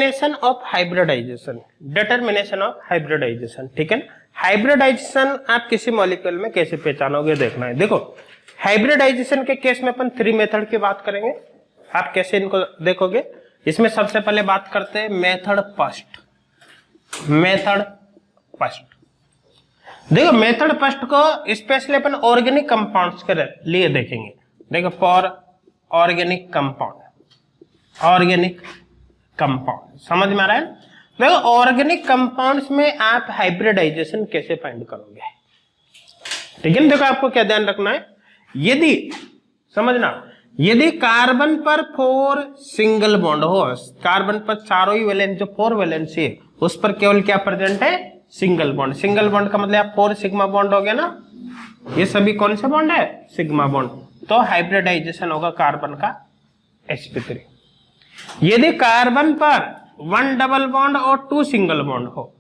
Determination of hybridization, determination of hybridization, ठीक है ना। हाइब्रिडाइजेशन आप किसी मॉलिक्यूल में कैसे पहचानोगे देखना है। देखो हाइब्रिडाइजेशन के केस में अपन 3 मेथड की बात करेंगे, आप कैसे इनको देखोगे। इसमें सबसे पहले बात करते हैं मेथड फर्स्ट। मेथड फर्स्ट, देखो मेथड फर्स्ट को स्पेशली अपन ऑर्गेनिक कंपाउंड्स के लिए देखेंगे। देखो for organic compound, organic compound समझ में आ रहा है। देखो ऑर्गेनिक कंपाउंड्स में आप हाइब्रिडाइजेशन कैसे फाइंड करोगे, ठीक है ना। देखो आपको क्या ध्यान रखना है, यदि समझना, यदि कार्बन पर 4 सिंगल बॉन्ड हो, कार्बन पर चारों ही वैलेंस जो 4 वैलेंसी है उस पर केवल क्या प्रेजेंट है, सिंगल बॉन्ड। सिंगल बॉन्ड का मतलब आप 4 सिग्मा बॉन्ड हो गया ना, ये सभी कौन से बॉन्ड है, सिग्मा बॉन्ड, तो हाइब्रिडाइजेशन होगा कार्बन का sp3। यदि कार्बन पर 1 डबल बॉन्ड और 2 सिंगल बॉन्ड हो,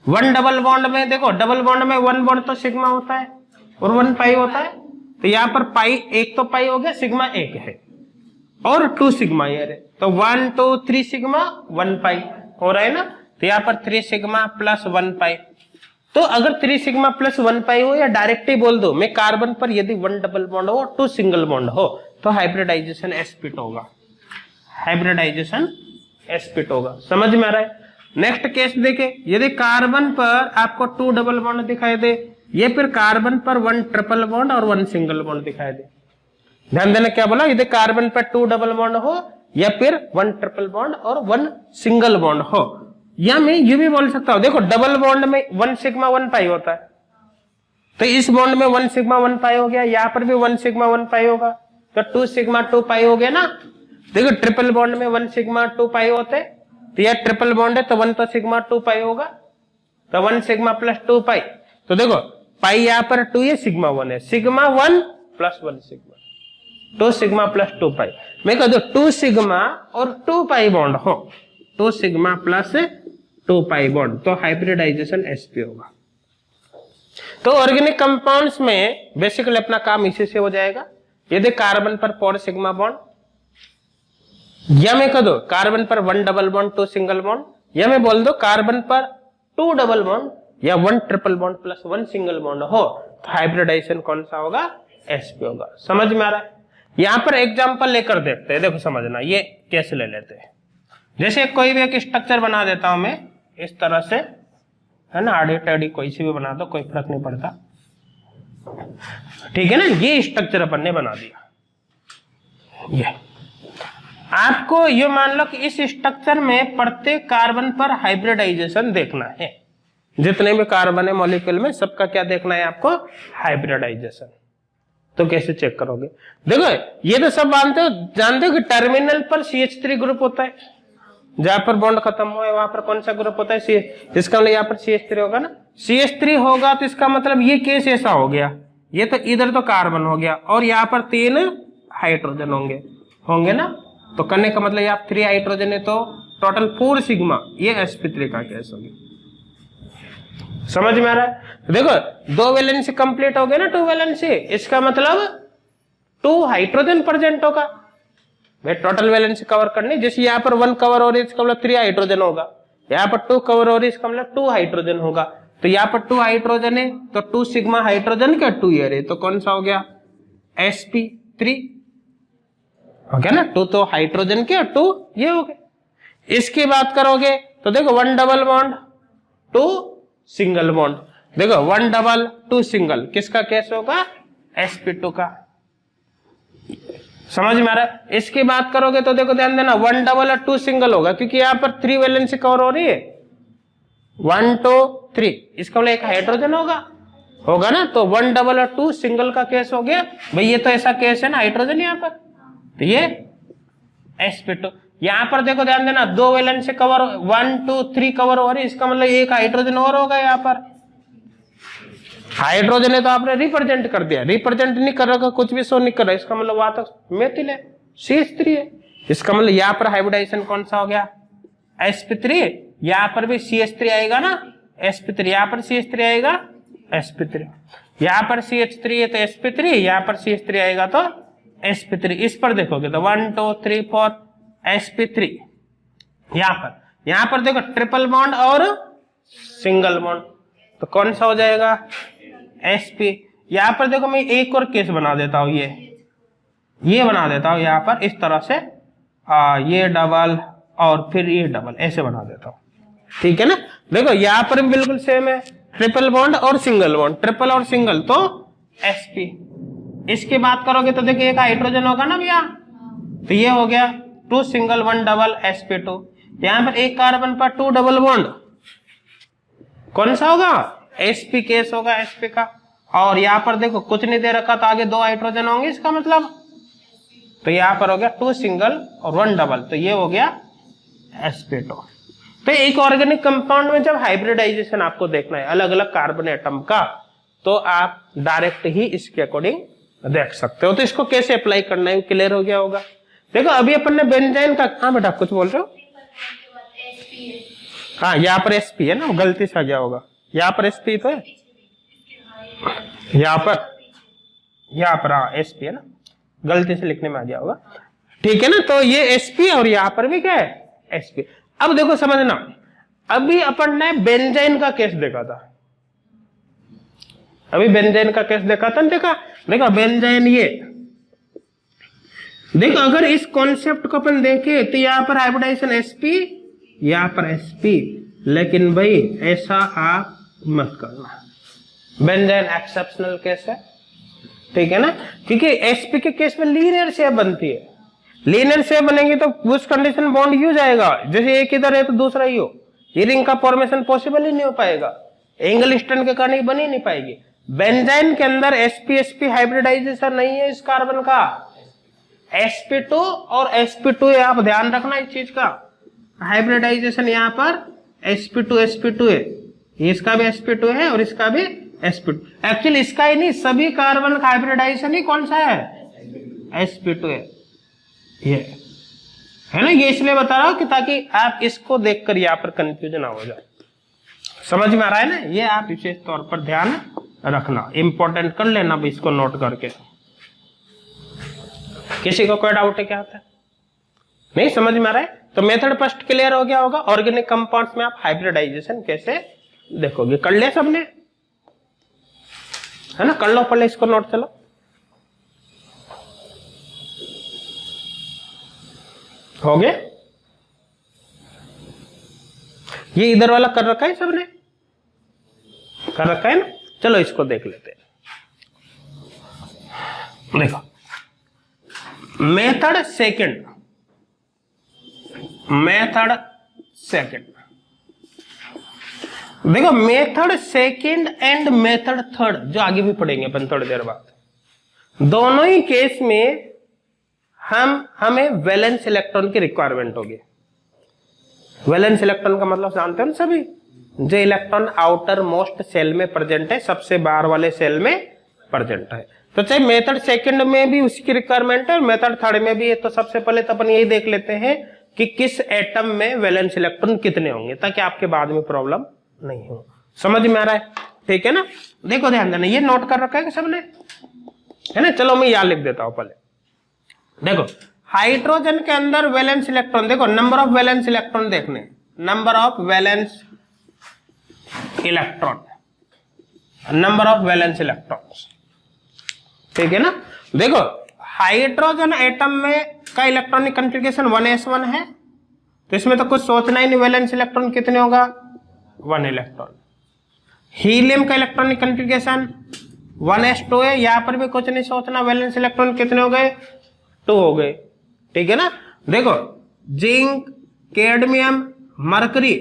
1 डबल बॉन्ड में देखो, डबल बॉन्ड में 1 बॉन्ड तो सिग्मा होता है और 1 पाई होता है, तो यहाँ पर पाई एक तो पाई हो गया, सिग्मा 1 है और 2 सिग्मा ये है, तो 1 2 3 सिग्मा 1 पाई हो रहा है ना। तो यहाँ पर 3 सिग्मा प्लस 1 पाई, तो अगर 3 सिग्मा प्लस 1 पाई हो या डायरेक्ट ही बोल दो मैं कार्बन पर यदि 1 डबल बॉन्ड हो और 2 सिंगल बॉन्ड हो तो हाइब्रिडाइजेशन sp2 होगा, हाइब्रिडाइजेशन sp2 होगा, समझ में आ रहा है। नेक्स्ट केस देखे, यदि कार्बन पर आपको 2 डबल बॉन्ड दिखाई दे या फिर कार्बन पर 1 ट्रिपल बॉन्ड और 1 सिंगल बॉन्ड दिखाई दे, ध्यान देना क्या बोला, यदि कार्बन पर 2 डबल बॉन्ड हो या फिर 1 ट्रिपल बॉन्ड और 1 सिंगल बॉन्ड हो, या मैं ये भी बोल सकता हूं, देखो डबल बॉन्ड में 1 सिग्मा 1 पाई होता है, तो इस बॉन्ड में 1 सिग्मा 1 पाई हो गया, यहाँ पर भी 1 सिग्मा 1 पाई होगा, तो 2 सिग्मा 2 पाई हो गया ना। देखो ट्रिपल बॉन्ड में 1 सिग्मा 2 पाई होते, तो यह ट्रिपल बॉन्ड है तो 1 तो सिग्मा 2 पाई होगा, तो 1 सिग्मा प्लस 2 पाई, तो देखो पाई यहाँ पर 2 है, सिग्मा 1 है, sigma 1 plus 1 sigma, 2 sigma plus 2 पाई। मैं कह दो 2 सिग्मा और 2 पाई बॉन्ड हो, 2 सिग्मा प्लस 2 पाई बॉन्ड, तो हाइब्रिडाइजेशन sp होगा। तो ऑर्गेनिक कंपाउंड्स में बेसिकली अपना काम इसी से हो जाएगा। यदि कार्बन पर 4 सिग्मा बॉन्ड, या मैं कह दो कार्बन पर 1 डबल बॉन्ड 2 सिंगल बॉन्ड, या मैं बोल दो कार्बन पर 2 डबल बॉन्ड या 1 triple bond plus 1 single bond हो, तो हाइब्रिडाइजेशन कौन सा होगा, sp होगा, समझ में आ रहा है। यहां पर एग्जांपल लेकर देखते हैं, देखो समझना, ये कैसे ले लेते हैं। जैसे कोई भी एक स्ट्रक्चर बना देता हूं मैं इस तरह से, है ना, आड़ी टेढ़ी कोई सी भी बना दो, कोई फर्क नहीं पड़ता, ठीक है ना। ये स्ट्रक्चर अपन ने बना दिया, ये आपको ये मान लो कि इस स्ट्रक्चर में प्रत्येक कार्बन पर हाइब्रिडाइजेशन देखना है, जितने भी कार्बन है मॉलिक्यूल में सबका क्या देखना है आपको, हाइब्रिडाइजेशन। तो कैसे चेक करोगे, देखो ये तो सब जानते हो कि टर्मिनल पर CH3 ग्रुप होता है, जहां पर बॉन्ड खत्म हुआ है वहां पर कौन सा ग्रुप होता है, CH, इसका मतलब यहाँ पर CH3 होगा ना, CH3 होगा तो इसका मतलब ये केस ऐसा हो गया, ये तो इधर तो कार्बन हो गया और यहाँ पर 3 हाइड्रोजन होंगे ना, तो करने का मतलब यहाँ 3 हाइड्रोजन है तो टोटल 4 सिग्मा, ये sp3 का केस हो गया, समझ में आ रहा है। देखो 2 वैलेंसी कंप्लीट हो गए ना, 2 वैलेंसी, इसका मतलब 2 हाइड्रोजन प्रेजेंट होगा भाई, टोटल वैलेंसी कवर करनी, जैसे यहाँ पर 1 कवर हो रही है इसका मतलब 3 हाइड्रोजन होगा, यहाँ पर 2 कवर हो रही है इसका मतलब 2 हाइड्रोजन होगा, तो यहाँ पर 2 हाइड्रोजन है तो 2 सिग्मा हाइड्रोजन का 2 ईयर है, तो कौन सा हो गया, sp3 हो गया ना, 2 तो हाइड्रोजन के 2 ये हो गए। इसकी बात करोगे तो देखो 1 डबल बॉन्ड 2 सिंगल बॉन्ड, देखो 1 डबल 2 सिंगल, किसका केस होगा, sp2 का, समझ में आ रहा है। इसकी बात करोगे तो देखो ध्यान देना 1 डबल और 2 सिंगल होगा, क्योंकि यहाँ पर 3 वैलेंसी कवर हो रही है, 1 2 3, इसका मतलब एक हाइड्रोजन होगा ना, तो 1 डबल और 2 सिंगल का केस हो गया भाई, ये तो ऐसा केस है ना, हाइड्रोजन यहाँ पर, तो ये sp2। यहाँ पर देखो ध्यान देना 2 वैलेंसी कवर 1 2 3 कवर हो रही है, इसका मतलब एक हाइड्रोजन और होगा, यहाँ पर हाइड्रोजन है तो आपने रिप्रेजेंट कर दिया, रिप्रेजेंट नहीं कर रहा, कुछ भी शो नहीं कर रहा, इसका मतलब वहां तक मेथिल है, CH3 है, इसका मतलब यहाँ पर हाइब्रिडाइजेशन कौन सा हो गया, sp3, यहाँ पर भी CH3 आएगा ना, sp3, यहाँ पर CH3 आएगा sp3, यहाँ पर CH3 है तो sp3, यहाँ पर CH3 आएगा तो sp3। इस पर देखोगे तो 1 2 3 4 sp3, यहाँ पर देखो ट्रिपल बॉन्ड और सिंगल बॉन्ड, तो कौन सा हो जाएगा, sp। यहाँ पर देखो मैं एक और केस बना देता हूँ, ये बना देता हूँ यहाँ पर इस तरह से, ये डबल और फिर ये डबल, ऐसे बना देता हूँ, ठीक है ना। देखो यहाँ पर भी बिल्कुल सेम है, ट्रिपल बॉन्ड और सिंगल बॉन्ड, ट्रिपल और सिंगल तो sp। इसकी बात करोगे तो देखिए एक हाइड्रोजन होगा ना भैया, तो ये हो गया 2 सिंगल 1 डबल sp2। यहाँ पर एक कार्बन पर 2 डबल बॉन्ड, कौन सा होगा, sp केस होगा sp का। और यहाँ पर देखो कुछ नहीं दे रखा तो आगे 2 हाइड्रोजन होंगे, इसका मतलब तो यहाँ पर हो गया 2 सिंगल और 1 डबल, तो ये हो गया sp2। तो एक ऑर्गेनिक कंपाउंड में जब हाइब्रिडाइजेशन आपको देखना है अलग अलग कार्बन एटम का, तो आप डायरेक्ट ही इसके अकॉर्डिंग देख सकते हो। तो इसको कैसे अप्लाई करना है क्लियर हो गया होगा। देखो अभी अपन ने बेंजाइन का, हाँ बेटा कुछ बोल रहे हो, हाँ यहाँ पर sp है ना, गलती से आ गया होगा, यहाँ पर sp तो है, यहाँ पर हाँ sp है ना, गलती से लिखने में आ गया होगा, ठीक है ना। तो ये sp और यहाँ पर भी क्या है sp। अब देखो समझना, अभी अपन ने बेंजाइन का केस देखा था, अभी बेंजाइन का केस देखा था, देखा बेंजाइन, ये देखो अगर इस कॉन्सेप्ट को अपन देखें तो यहाँ पर हाइब्रिडाइजेशन sp, यहाँ पर sp, लेकिन भाई ऐसा आप मत करना, बेंजाइन एक्सेप्शनल केस है, ठीक है ना, क्योंकि sp के केस में लीनियर शेप बनती है, लीनियर शेप बनेगी तो उस कंडीशन बॉन्ड यूज आएगा, जैसे एक इधर है तो दूसरा ही हो, ये रिंग का फॉर्मेशन पॉसिबल ही नहीं हो पाएगा, एंगल स्टैंड के कारण बन ही नहीं पाएगी। बेंजाइन के अंदर sp-sp हाइब्रिडाइजेशन नहीं है इस कार्बन का, sp2 और sp2 आप ध्यान रखना इस चीज का, हाइब्रिडाइजेशन यहाँ पर sp2 है, इसका भी sp2 है और इसका भी sp2, एक्चुअली इसका ही नहीं सभी कार्बन का हाइब्रिडाइजेशन ही कौन सा है, sp2 है, ये है ना, ये इसलिए बता रहा हूं कि ताकि आप इसको देखकर यहाँ पर कंफ्यूजन ना हो जाए। समझ में आ रहा है ना, ये आप विशेष तौर पर ध्यान रखना, इंपॉर्टेंट कर लेना भी इसको नोट करके। किसी को कोई डाउट है क्या आता है, नहीं समझ में आ रहा है, तो मेथड फर्स्ट क्लियर हो गया होगा। ऑर्गेनिक कंपाउंड्स में आप हाइब्रिडाइजेशन कैसे देखोगे, कर लिया सबने, है ना, कर लो पहले इसको नोट, चलो हो गया, ये इधर वाला कर रखा है सबने, कर रखा है ना, चलो इसको देख लेते हैं। देखो मेथड सेकंड, देखो method second and method third जो आगे भी पढ़ेंगे अपन थोड़ी देर बाद, दोनों ही केस में हमें वैलेंस इलेक्ट्रॉन की रिक्वायरमेंट होगी। वैलेंस इलेक्ट्रॉन का मतलब जानते हो ना सभी, जो इलेक्ट्रॉन आउटर मोस्ट सेल में प्रेजेंट है, सबसे बाहर वाले सेल में प्रेजेंट है। तो चाहे मेथड सेकंड में भी उसकी रिक्वायरमेंट है और मेथड थर्ड में भी है। तो सबसे पहले तो अपन यही देख लेते हैं कि किस एटम में वैलेंस इलेक्ट्रॉन कितने होंगे, ताकि आपके बाद में प्रॉब्लम नहीं हो। समझ में आ रहा है, ठीक है ना। देखो ध्यान देना, ये नोट कर रखा है कि सबने, है ना। चलो मैं यहां लिख देता हूं पहले। देखो हाइड्रोजन के अंदर वैलेंस इलेक्ट्रॉन, देखो नंबर ऑफ वैलेंस इलेक्ट्रॉन देखने, number of valence electron, number of valence electrons, ठीक है ना। देखो हाइड्रोजन एटम में का इलेक्ट्रॉनिक कॉन्फ़िगरेशन 1s1 है, तो इसमें तो कुछ सोचना ही नहीं, वैलेंस इलेक्ट्रॉन कितने होगा, 1 इलेक्ट्रॉन। हीलियम का इलेक्ट्रॉनिक कॉन्फ़िगरेशन 1s2 है, यहां पर भी कुछ नहीं सोचना, वैलेंस इलेक्ट्रॉन कितने हो गए, 2 हो गए, ठीक है ना। देखो जिंक, कैडमियम, मरकरी,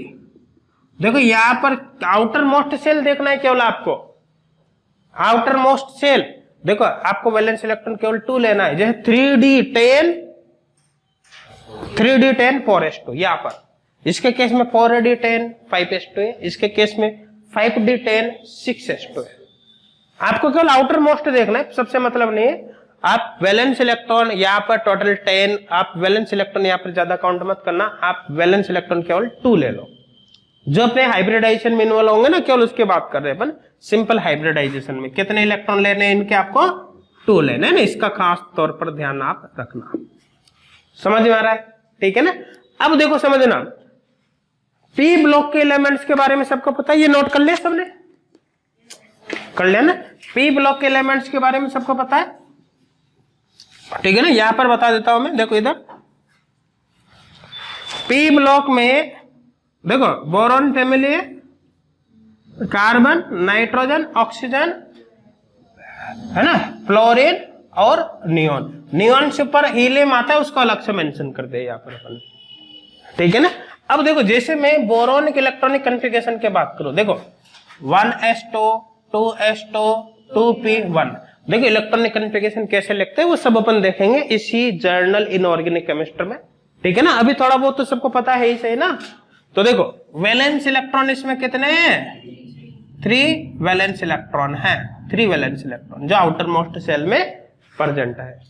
देखो यहां पर आउटर मोस्ट सेल देखना है केवल आपको, आउटर मोस्ट सेल। देखो आपको वैलेंस इलेक्ट्रॉन केवल 2 लेना है, जैसे 3d10 4s2 यहां पर, इसके केस में 4d10 5s2 है, इसके केस में 5d10 6s2 है। आपको केवल आउटर मोस्ट देखना है, सबसे मतलब नहीं है। आप वैलेंस इलेक्ट्रॉन यहाँ पर टोटल 10, आप वैलेंस इलेक्ट्रॉन यहाँ पर ज्यादा काउंट मत करना, आप वैलेंस इलेक्ट्रॉन केवल 2 ले लो। जो अपने हाइब्रिडाइजेशन में इन्वॉल्व होंगे ना, केवल उसके बात कर रहे हैं अपन। सिंपल हाइब्रिडाइजेशन में कितने इलेक्ट्रॉन लेने हैं इनके, आपको 2 लेने हैं ना, इसका खास तौर पर ध्यान आप रखना। समझ में आ रहा है, ठीक है ना। अब देखो समझना, पी ब्लॉक के एलिमेंट्स के बारे में सबको पता है, ये नोट कर लिया सबने, कर लिया ना। पी ब्लॉक के एलिमेंट्स के बारे में सबको पता है, ठीक है ना। यहां पर बता देता हूं मैं, देखो इधर पी ब्लॉक में देखो बोरॉन फैमिली है, कार्बन, नाइट्रोजन, ऑक्सीजन, है ना, फ्लोरीन और नियोन। नियोन से ऊपर हीलियम आता है, उसको अलग से मेंशन कर दे यहाँ पर अपन, ठीक है ना। अब देखो जैसे मैं बोरॉन के इलेक्ट्रॉनिक कॉन्फ़िगरेशन की बात करूं, देखो 1s2 2s2 2p1, देखो इलेक्ट्रॉनिक कॉन्फ़िगरेशन कैसे लिखते हैं वो सब अपन देखेंगे इसी जर्नल इनऑर्गेनिक केमिस्ट्री में, ठीक है ना। अभी थोड़ा बहुत तो सबको पता है ही सही ना। तो देखो वैलेंस इलेक्ट्रॉन इसमें कितने हैं, 3 वैलेंस इलेक्ट्रॉन है, 3 वैलेंस इलेक्ट्रॉन जो आउटर मोस्ट सेल में प्रेजेंट है।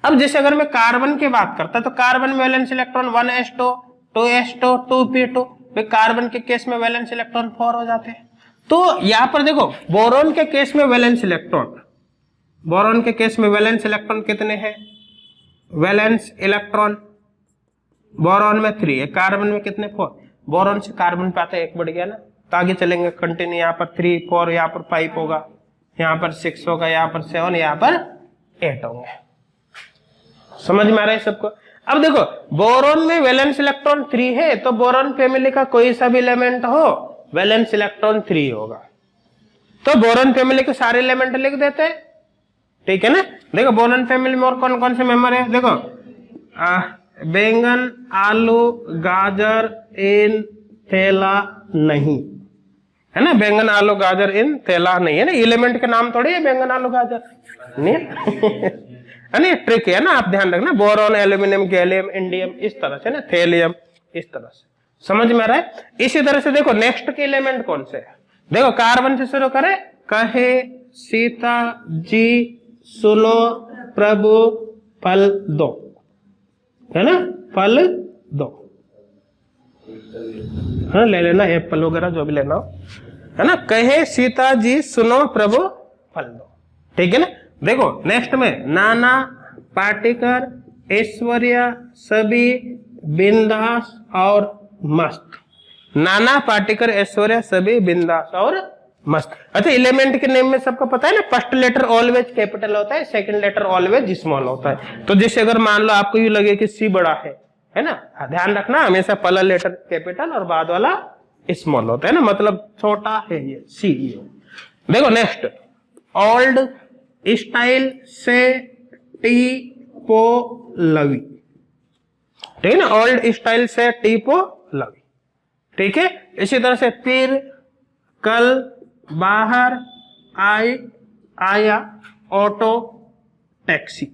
अब जैसे अगर मैं कार्बन की बात करता तो कार्बन में valence electron 1s2 2s2 2p2, carbon के केस में वैलेंस इलेक्ट्रॉन 4 हो जाते हैं। तो यहां पर देखो बोरॉन के केस में वैलेंस इलेक्ट्रॉन, बोरॉन के केस में वैलेंस इलेक्ट्रॉन कितने हैं, वैलेंस इलेक्ट्रॉन बोरॉन में 3 है, कार्बन में कितने 4, बोरॉन से कार्बन पे आता है 1 बढ़ गया ना, तो आगे चलेंगे कंटिन्यू, यहाँ पर 3 4, यहाँ पर 5 होगा, यहाँ पर 6 होगा, यहाँ पर 7, यहाँ पर 8 होंगे। समझ में आ रहा है सबको। अब देखो बोरॉन में वैलेंस इलेक्ट्रॉन 3 है, तो बोरॉन फैमिली का कोई सा भी एलिमेंट हो वैलेंस इलेक्ट्रॉन 3 होगा, तो बोरॉन फैमिली के सारे एलिमेंट लिख देते हैं, ठीक है ना। देखो बोरॉन फैमिली में और कौन कौन से मेंबर है, देखो बैंगन, आलू, गाजर, इन, तेला नहीं, है ना। बैंगन, आलू, गाजर, इन, तेला नहीं, है ना। एलिमेंट के नाम थोड़े है बैंगन, आलू, गाजर, नहीं है ना, ट्रिक है ना, आप ध्यान रखना। बोरॉन, एल्यूमिनियम, गैलियम, इंडियम, इस तरह से ना, थेलियम, इस तरह से। समझ में आ रहा है। इसी तरह से देखो नेक्स्ट के एलिमेंट कौन से है, देखो कार्बन से शुरू करें, कहे, सीता, जी, सुनो, प्रभु, फल दो, है ना, फल दो, हाँ ले लेना, एप्पल वगैरह जो भी लेना हो, है ना। कहे, सीता, जी, सुनो, प्रभु, फल दो, ठीक है ना। देखो नेक्स्ट में नाना, पाटेकर, ऐश्वर्या, सभी, बिंदास और मस्त। नाना, पाटेकर, ऐश्वर्या, सभी, बिंदास और मस्त। अच्छा एलिमेंट के नेम में सबको पता है ना, फर्स्ट लेटर ऑलवेज कैपिटल होता है, सेकंड लेटर ऑलवेज स्मॉल होता है। तो जैसे अगर मान लो आपको ये लगे कि सी बड़ा है ना, ध्यान रखना हमेशा पहला लेटर कैपिटल और बाद वाला स्मॉल होता है ना, मतलब छोटा है ये सी। देखो नेक्स्ट ओल्ड स्टाइल से टिपोलवी, ठीक है ना, ओल्ड स्टाइल से टिपोलवी, ठीक है। इसी तरह से फिर, कल, बाहर, आया, ऑटो, टैक्सी,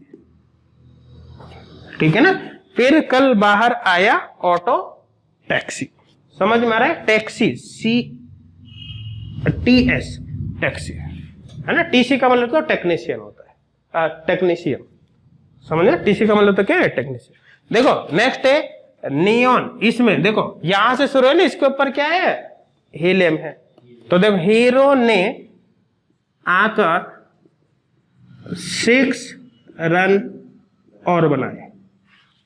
ठीक है ना। फिर, कल, बाहर, आया, ऑटो, टैक्सी। समझ में आ रहा है। टैक्सी CTS टैक्सी, है ना। TC का मतलब तो टेक्नीशियन होता है, टेक्नीशियन, समझ में। TC का मतलब तो क्या है, टेक्नीशियन। देखो नेक्स्ट है नियोन, इसमें देखो यहां से शुरू है ना, इसके ऊपर क्या है, हीलियम है। तो देखो हीरो ने आकर 6 रन और बनाए,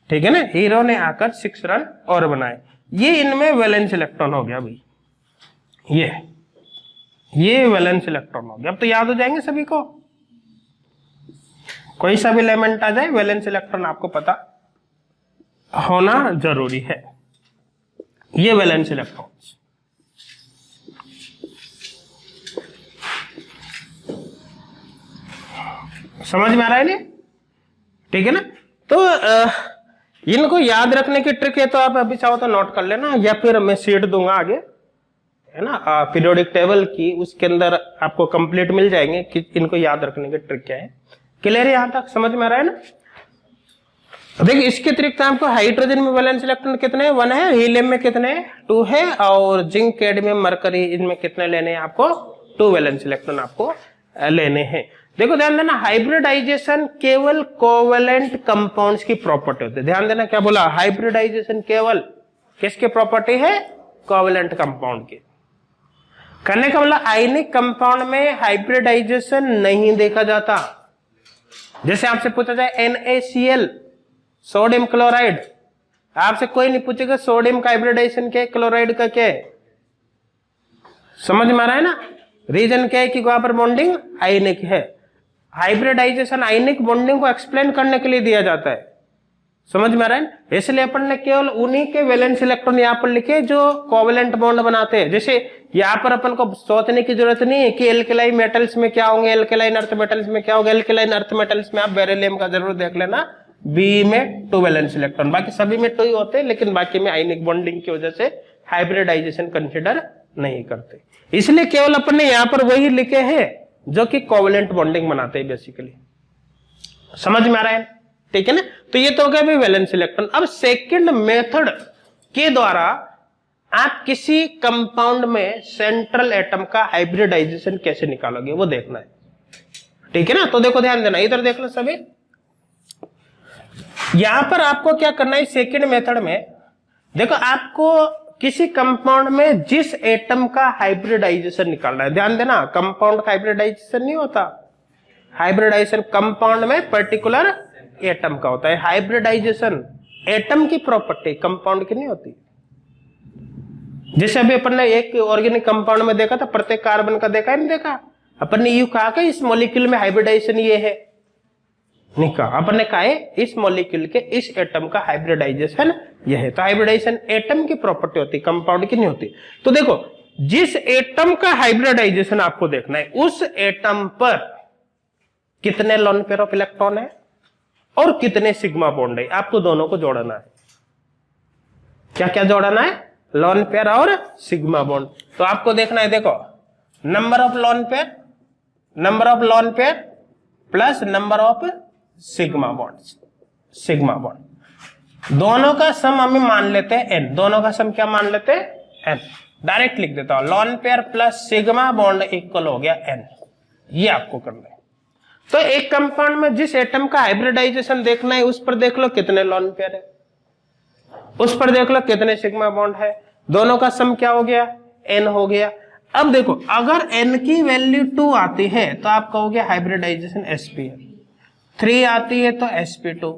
ठीक है ना। हीरो ने आकर 6 रन और बनाए, ये इनमें वैलेंस इलेक्ट्रॉन हो गया भाई, ये वैलेंस इलेक्ट्रॉन हो गया। अब तो याद हो जाएंगे सभी को, कोई सा भी एलिमेंट आ जाए वैलेंस इलेक्ट्रॉन आपको पता होना जरूरी है। ये वैलेंस इलेक्ट्रॉन्स, समझ में आ रहा है नहीं, ठीक है ना। तो इनको याद रखने की ट्रिक है, तो आप अभी चाहो तो नोट कर लेना, या फिर मैं शीट दूंगा आगे, है ना, पीरियोडिक टेबल की, उसके अंदर आपको कंप्लीट मिल जाएंगे कि इनको याद रखने की ट्रिक क्या है। क्लियर है यहां तक, समझ में आ रहा है ना। देखिए इसके अतिरिक्त आपको हाइड्रोजन में वैलेंस इलेक्ट्रॉन कितने हैं, 1 है, हीलियम में कितने हैं, 2 है, और जिंक, कैडमियम, मरकरी, इनमें कितने लेने हैं आपको, 2 वैलेंस इलेक्ट्रॉन आपको लेने हैं। देखो ध्यान देना, हाइब्रिडाइजेशन केवल कोवेलेंट कंपाउंड्स की प्रॉपर्टी होती है। ध्यान देना क्या बोला, हाइब्रिडाइजेशन केवल किसकी प्रॉपर्टी है, कोवेलेंट कंपाउंड की। करने का मतलब आयनिक कंपाउंड में हाइब्रिडाइजेशन नहीं देखा जाता। जैसे आपसे पूछा जाए NaCl, सोडियम क्लोराइड, आपसे कोई नहीं पूछेगा सोडियम का हाइब्रिडाइजेशन क्या है, क्लोराइड का क्या है। समझ में आ रहा है ना। रीजन क्या है कि वहां पर बॉन्डिंग आयनिक है। हाइब्रिडाइजेशन आयनिक बॉन्डिंग को एक्सप्लेन करने के लिए दिया जाता है। समझ में आ रहा है। इसलिए अपन ने केवल उन्हीं के वैलेंस इलेक्ट्रॉन यहाँ पर लिखे जो कोवेलेंट बॉन्ड बनाते हैं। जैसे यहाँ पर अपन को सोचने की जरूरत नहीं है कि एल्केलाइन मेटल्स में क्या होंगे, एल्केलाइन अर्थ मेटल्स में क्या होगा। एल्केलाइन अर्थ मेटल्स में आप बेरिलियम का जरूर देख लेना, बी में 2 वैलेंस इलेक्ट्रॉन, बाकी सभी में 2 ही होते हैं, लेकिन बाकी में आयनिक बॉन्डिंग की वजह से हाइब्रिडाइजेशन कंसिडर नहीं करते। इसलिए केवल अपन ने यहाँ पर वही लिखे हैं जो कि कोवेलेंट बॉन्डिंग बनाते हैं बेसिकली। समझ में आ रहा है, ठीक है ना। तो ये तो हो गया भाई वैलेंस इलेक्ट्रॉन। अब सेकंड मेथड के द्वारा आप किसी कंपाउंड में सेंट्रल एटम का हाइब्रिडाइजेशन कैसे निकालोगे वो देखना है, ठीक है ना। तो देखो ध्यान देना, इधर देख लो सभी। यहां पर आपको क्या करना है सेकंड मेथड में, देखो आपको किसी कंपाउंड में जिस एटम का हाइब्रिडाइजेशन निकालना है। ध्यान देना, कंपाउंड का हाइब्रिडाइजेशन नहीं होता, हाइब्रिडाइजेशन कंपाउंड में पर्टिकुलर एटम का होता है। हाइब्रिडाइजेशन एटम की प्रॉपर्टी, कंपाउंड की नहीं होती। जैसे अभी अपन ने एक ऑर्गेनिक कंपाउंड में देखा था, प्रत्येक कार्बन का देखा है नहीं देखा। अपन ने यू कहा कि इस मॉलिक्यूल में हाइब्रिडाइजेशन ये है, नहीं कहा। अपन ने कहा है इस मॉलिक्यूल के इस एटम का हाइब्रिडाइजेशन ये है। तो हाइब्रिडाइजेशन एटम की प्रॉपर्टी होती, कंपाउंड की नहीं होती। तो देखो जिस एटम का हाइब्रिडाइजेशन आपको देखना है, उस एटम पर कितने लोन पेयर ऑफ इलेक्ट्रॉन है और कितने सिग्मा बॉन्ड है, आपको दोनों को जोड़ना है। क्या क्या जोड़ना है, लोन पेयर और सिग्मा बॉन्ड। तो आपको देखना है, देखो number of lone pair, number of lone pair plus number of sigma bonds, sigma bond दोनों का सम हमें मान लेते हैं एन। दोनों का सम क्या मान लेते हैं, एन। डायरेक्ट लिख देता हूं, lone pair plus sigma bond equal हो गया एन। ये आपको करना है। तो एक कंपाउंड में जिस एटम का हाइब्रिडाइजेशन देखना है, उस पर देख लो कितने लोन पेयर है, उस पर देख लो कितने सिग्मा बॉन्ड है। दोनों का सम क्या हो गया, एन हो गया। अब देखो अगर एन की वैल्यू 2 आती है तो आप कहोगे हाइब्रिडाइजेशन sp है, 3 आती है तो sp2,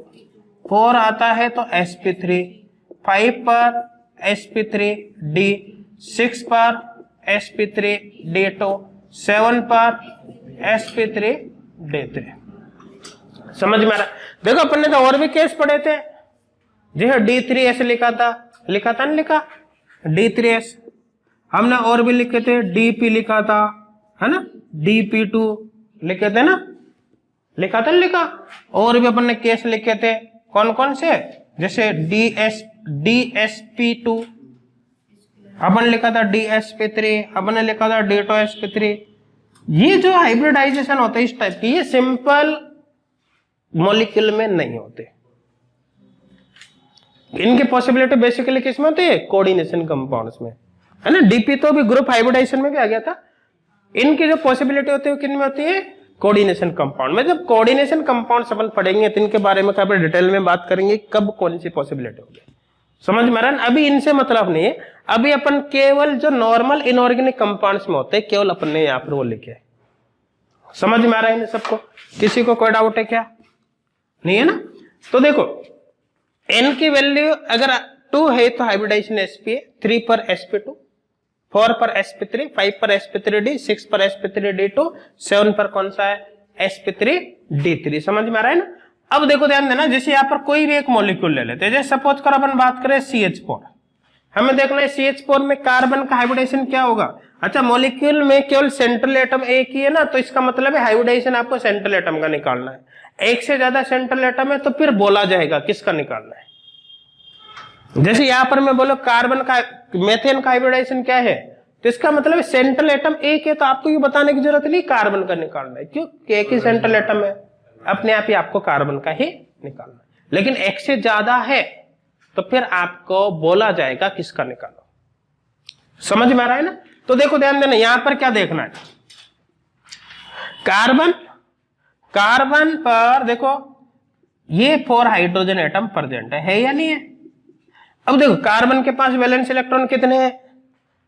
4 आता है तो sp3, 5 पर sp3d, 6 पर sp3d2, 7 पर sp3d3। समझ में आ रहा। देखो अपन ने तो और भी केस पढ़े थे, जी हाँ d3s लिखा था नहीं लिखा, d3s हमने और भी लिखे थे, dp लिखा था है ना, dp2 लिखे थे ना, लिखा था नहीं लिखा। और भी अपन ने केस लिखे थे, कौन कौन से, जैसे dsp2 अपन लिखा था, dsp3 अपन ने लिखा था, d2sp3। ये जो हाइब्रिडाइजेशन होता है इस टाइप की, ये सिंपल मॉलिक्यूल में नहीं होते। इनकी पॉसिबिलिटी बेसिकली किसमें होती है, कोऑर्डिनेशन कंपाउंड्स में, है ना। डीपी तो भी ग्रुप हाइब्रिडाइजेशन में भी आ गया था। इनकी जो पॉसिबिलिटी होती है किन में होती है, कोऑर्डिनेशन कंपाउंड में। जब कोऑर्डिनेशन कंपाउंड अपन पढ़ेंगे तो इनके बारे में काफी डिटेल में बात करेंगे, कब कौन सी पॉसिबिलिटी होगी। समझ में आ रहा है। अभी इनसे मतलब नहीं है, अभी अपन केवल जो नॉर्मल इनऑर्गेनिक कंपाउंड्स में होते हैं केवल अपन ने यहाँ पर वो लिखे। समझ में आ रहा है इन सबको, किसी को कोई डाउट है क्या, नहीं है ना। तो देखो n की वैल्यू अगर 2 है तो हाइब्रिडाइजेशन sp है, 3 पर sp2, 4 पर sp3, 5 पर sp3d, 6 पर sp3d2, 7 पर कौन सा है sp3d3। समझ में आ रहा है ना। अब देखो ध्यान देना, जैसे यहाँ पर कोई भी एक मॉलिक्यूल ले लेते हैं, जैसे सपोज कर अपन बात करें CH4, हमें देखना है CH4 में कार्बन का हाइब्रिडाइजेशन क्या होगा। अच्छा मॉलिक्यूल में केवल सेंट्रल एटम एक ही है ना, तो इसका मतलब है हाइब्रिडाइजेशन आपको सेंट्रल एटम का निकालना है। एक से ज्यादा सेंट्रल एटम है तो फिर बोला जाएगा किसका निकालना है। जैसे यहां पर मैं बोलो कार्बन का, मेथेन का हाइब्रिडाइजेशन क्या है, तो इसका मतलब है सेंट्रल एटम एक है, तो आपको ये बताने की जरूरत नहीं कार्बन का निकालना है, क्यों, एक ही सेंट्रल एटम है, अपने आप ही आपको कार्बन का ही निकालना है। लेकिन एक से ज्यादा है तो फिर आपको बोला जाएगा किसका निकालो। समझ में आ रहा है ना। तो देखो ध्यान देना, यहां पर क्या देखना है, कार्बन पर देखो ये 4 हाइड्रोजन एटम प्रेजेंट है या नहीं है। अब देखो कार्बन के पास वैलेंस इलेक्ट्रॉन कितने हैं,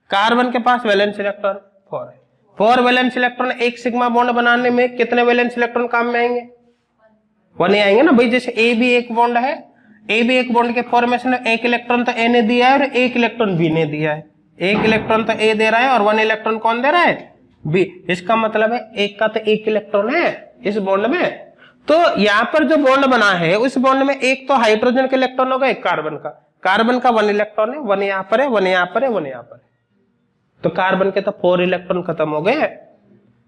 कार्बन के पास वैलेंस इलेक्ट्रॉन 4 है। 4 वैलेंस इलेक्ट्रॉन एक सिग्मा बॉन्ड बनाने में कितने वैलेंस इलेक्ट्रॉन काम में आएंगे, 1 ही आएंगे ना भाई। जैसे ए भी एक बॉन्ड है, ए भी एक बॉन्ड के फॉर्मेशन में एक इलेक्ट्रॉन तो ए ने दिया है और एक इलेक्ट्रॉन बी ने दिया है। एक इलेक्ट्रॉन तो ए दे रहा है और 1 इलेक्ट्रॉन कौन दे रहा है, बी। इसका मतलब है एक का तो एक इलेक्ट्रॉन है इस बॉन्ड में। तो यहाँ पर जो बॉन्ड बना है उस बॉन्ड में एक तो हाइड्रोजन का इलेक्ट्रॉन होगा, एक कार्बन का 1 इलेक्ट्रॉन है, 1 यहाँ पर है, 1 यहाँ पर है, 1 यहाँ पर है। तो कार्बन के तो 4 इलेक्ट्रॉन खत्म हो गए।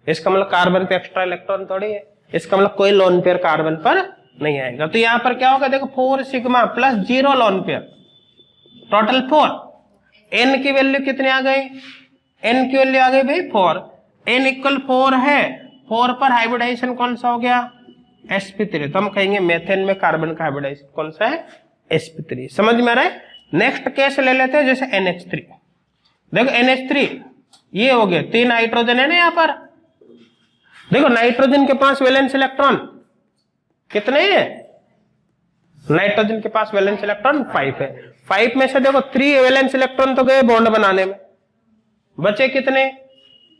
इसका मतलब कार्बन पे एक्स्ट्रा इलेक्ट्रॉन थोड़ी है, इसका मतलब कोई लोन पेयर कार्बन पर नहीं आएगा। तो यहाँ पर क्या होगा, देखो 4 sigma plus 0 lone pair, total 4। N की वैल्यू कितनी आ गई, एन की वैल्यू आ गई भाई 4। एन इक्वल 4 है, 4 पर हाइब्रिडाइजेशन कौन सा हो गया, sp3। तो हम कहेंगे मेथेन में कार्बन का हाइब्रिडाइजेशन कौन सा है, sp3। समझ में आ रहा है। नेक्स्ट केस ले लेते हैं जैसे NH3। देखो NH3 ये हो गए 3 नाइट्रोजन है ना यहाँ पर। देखो नाइट्रोजन के पास वैलेंस इलेक्ट्रॉन कितने हैं, नाइट्रोजन के पास वैलेंस इलेक्ट्रॉन 5 है। 5 में से देखो 3 वैलेंस इलेक्ट्रॉन तो गए बॉन्ड बनाने में, बचे कितने,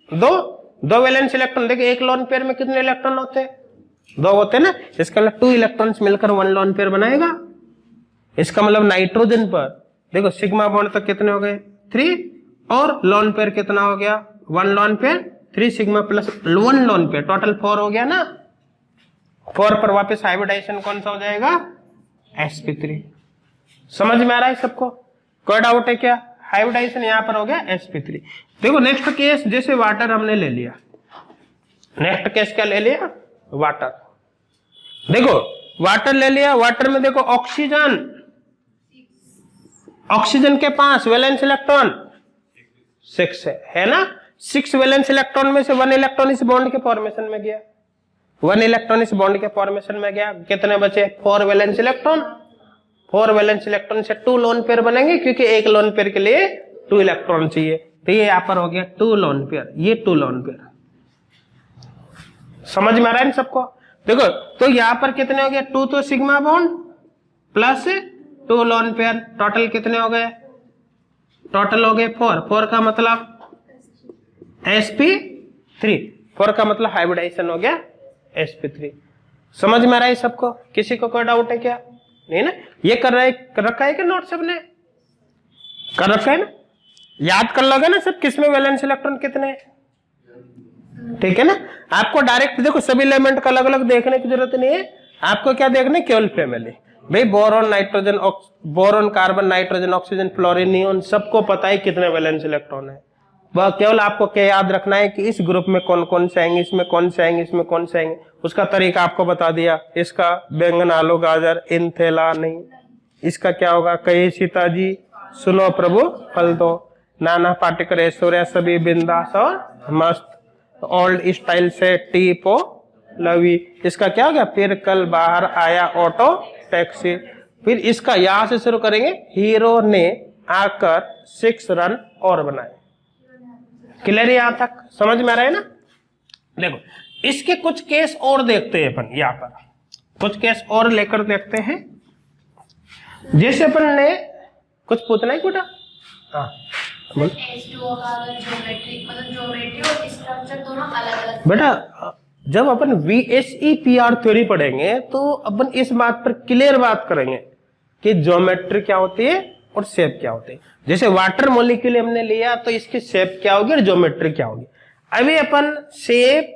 2 वैलेंस इलेक्ट्रॉन। देखो एक लोन पेयर में कितने इलेक्ट्रॉन होते हैं, 2 होते हैं ना। इसका मतलब 2 इलेक्ट्रॉन्स मिलकर 1 लोन पेयर बनाएगा। इसका मतलब नाइट्रोजन पर देखो सिग्मा बॉन्ड तो कितने हो गए 3, और लोन पेयर कितना हो गया 1 lone pair, 3 sigma plus 1 loan pair, total 4 हो गया ना। 4 पर वापस हाइब्रिडाइजेशन कौन सा हो जाएगा, sp3। समझ में आ रहा है सबको, कोई डाउट है क्या, हाइब्रिडाइजेशन यहां पर हो गया sp3। देखो नेक्स्ट केस जैसे वाटर हमने ले लिया, नेक्स्ट केस क्या ले लिया, वाटर। देखो वाटर ले लिया, वाटर में देखो ऑक्सीजन के पास वैलेंस इलेक्ट्रॉन 6 है ना। 6 वैलेंस इलेक्ट्रॉन में से 1 इलेक्ट्रॉन इस बॉन्ड के फॉर्मेशन में गया, 1 इलेक्ट्रॉन इस बॉन्ड के फॉर्मेशन में गया। कितने बचे, 4 वैलेंस इलेक्ट्रॉन। 4 वैलेंस इलेक्ट्रॉन से 2 लोन पेयर बनेंगे, क्योंकि एक लोन पेयर के लिए 2 इलेक्ट्रॉन चाहिए। तो ये यहाँ पर हो गया 2 लोन पेयर, ये 2 लोन पेयर। समझ में आ रहा है इन सबको। देखो तो यहाँ पर कितने हो गए, 2 तो sigma bond plus 2 loan pair, total कितने हो गए, टोटल हो गए 4 का मतलब sp3, 4 का मतलब हाइब्रिडाइजेशन हो गया sp3। समझ में आ रहा है सबको, किसी को कोई डाउट है क्या, नहीं ना। ये कर रखा है कि नोट सबने कर रखा है ना, याद कर लोगे ना सब किसमें वैलेंस इलेक्ट्रॉन कितने हैं, ठीक है ना। आपको डायरेक्ट देखो सभी एलिमेंट का अलग अलग देखने की जरूरत नहीं है, आपको क्या देखना है, केवल फैमिली। भाई boron nitrogen, boron carbon nitrogen oxygen fluorine neon सबको पता है कितने वैलेंस इलेक्ट्रॉन है। वह केवल आपको क्या याद रखना है कि इस ग्रुप में कौन कौन से आएंगे, इसमें कौन से आएंगे, इसमें कौन से आएंगे। उसका तरीका आपको बता दिया, इसका बैंगन आलू गाजर इनथेला नहीं, इसका क्या होगा, कहे सीता जी सुनो प्रभु फल दो, नाना पाटेकर ऐश्वर्या सभी बिंदास और मस्त, ओल्ड स्टाइल से टीपो लवी। इसका क्या हो गया, फिर कल बाहर आया ऑटो टैक्सी। फिर इसका यहां से शुरू करेंगे, हीरो ने आकर 6 रन और बनाए। क्लियर यहां तक, समझ में आ रहा है ना। देखो इसके कुछ केस और देखते हैं अपन, यहाँ पर कुछ केस और लेकर देखते हैं। जैसे अपन ने कुछ पूछना है बेटा, हाँ बेटा। जब अपन VSEPR थ्योरी पढ़ेंगे तो अपन इस बात पर क्लियर बात करेंगे कि ज्योमेट्री क्या होती है और शेप क्या होती है। जैसे वाटर मॉलिक्यूल हमने लिया तो इसकी शेप क्या होगी और ज्योमेट्री क्या होगी। अभी अपन शेप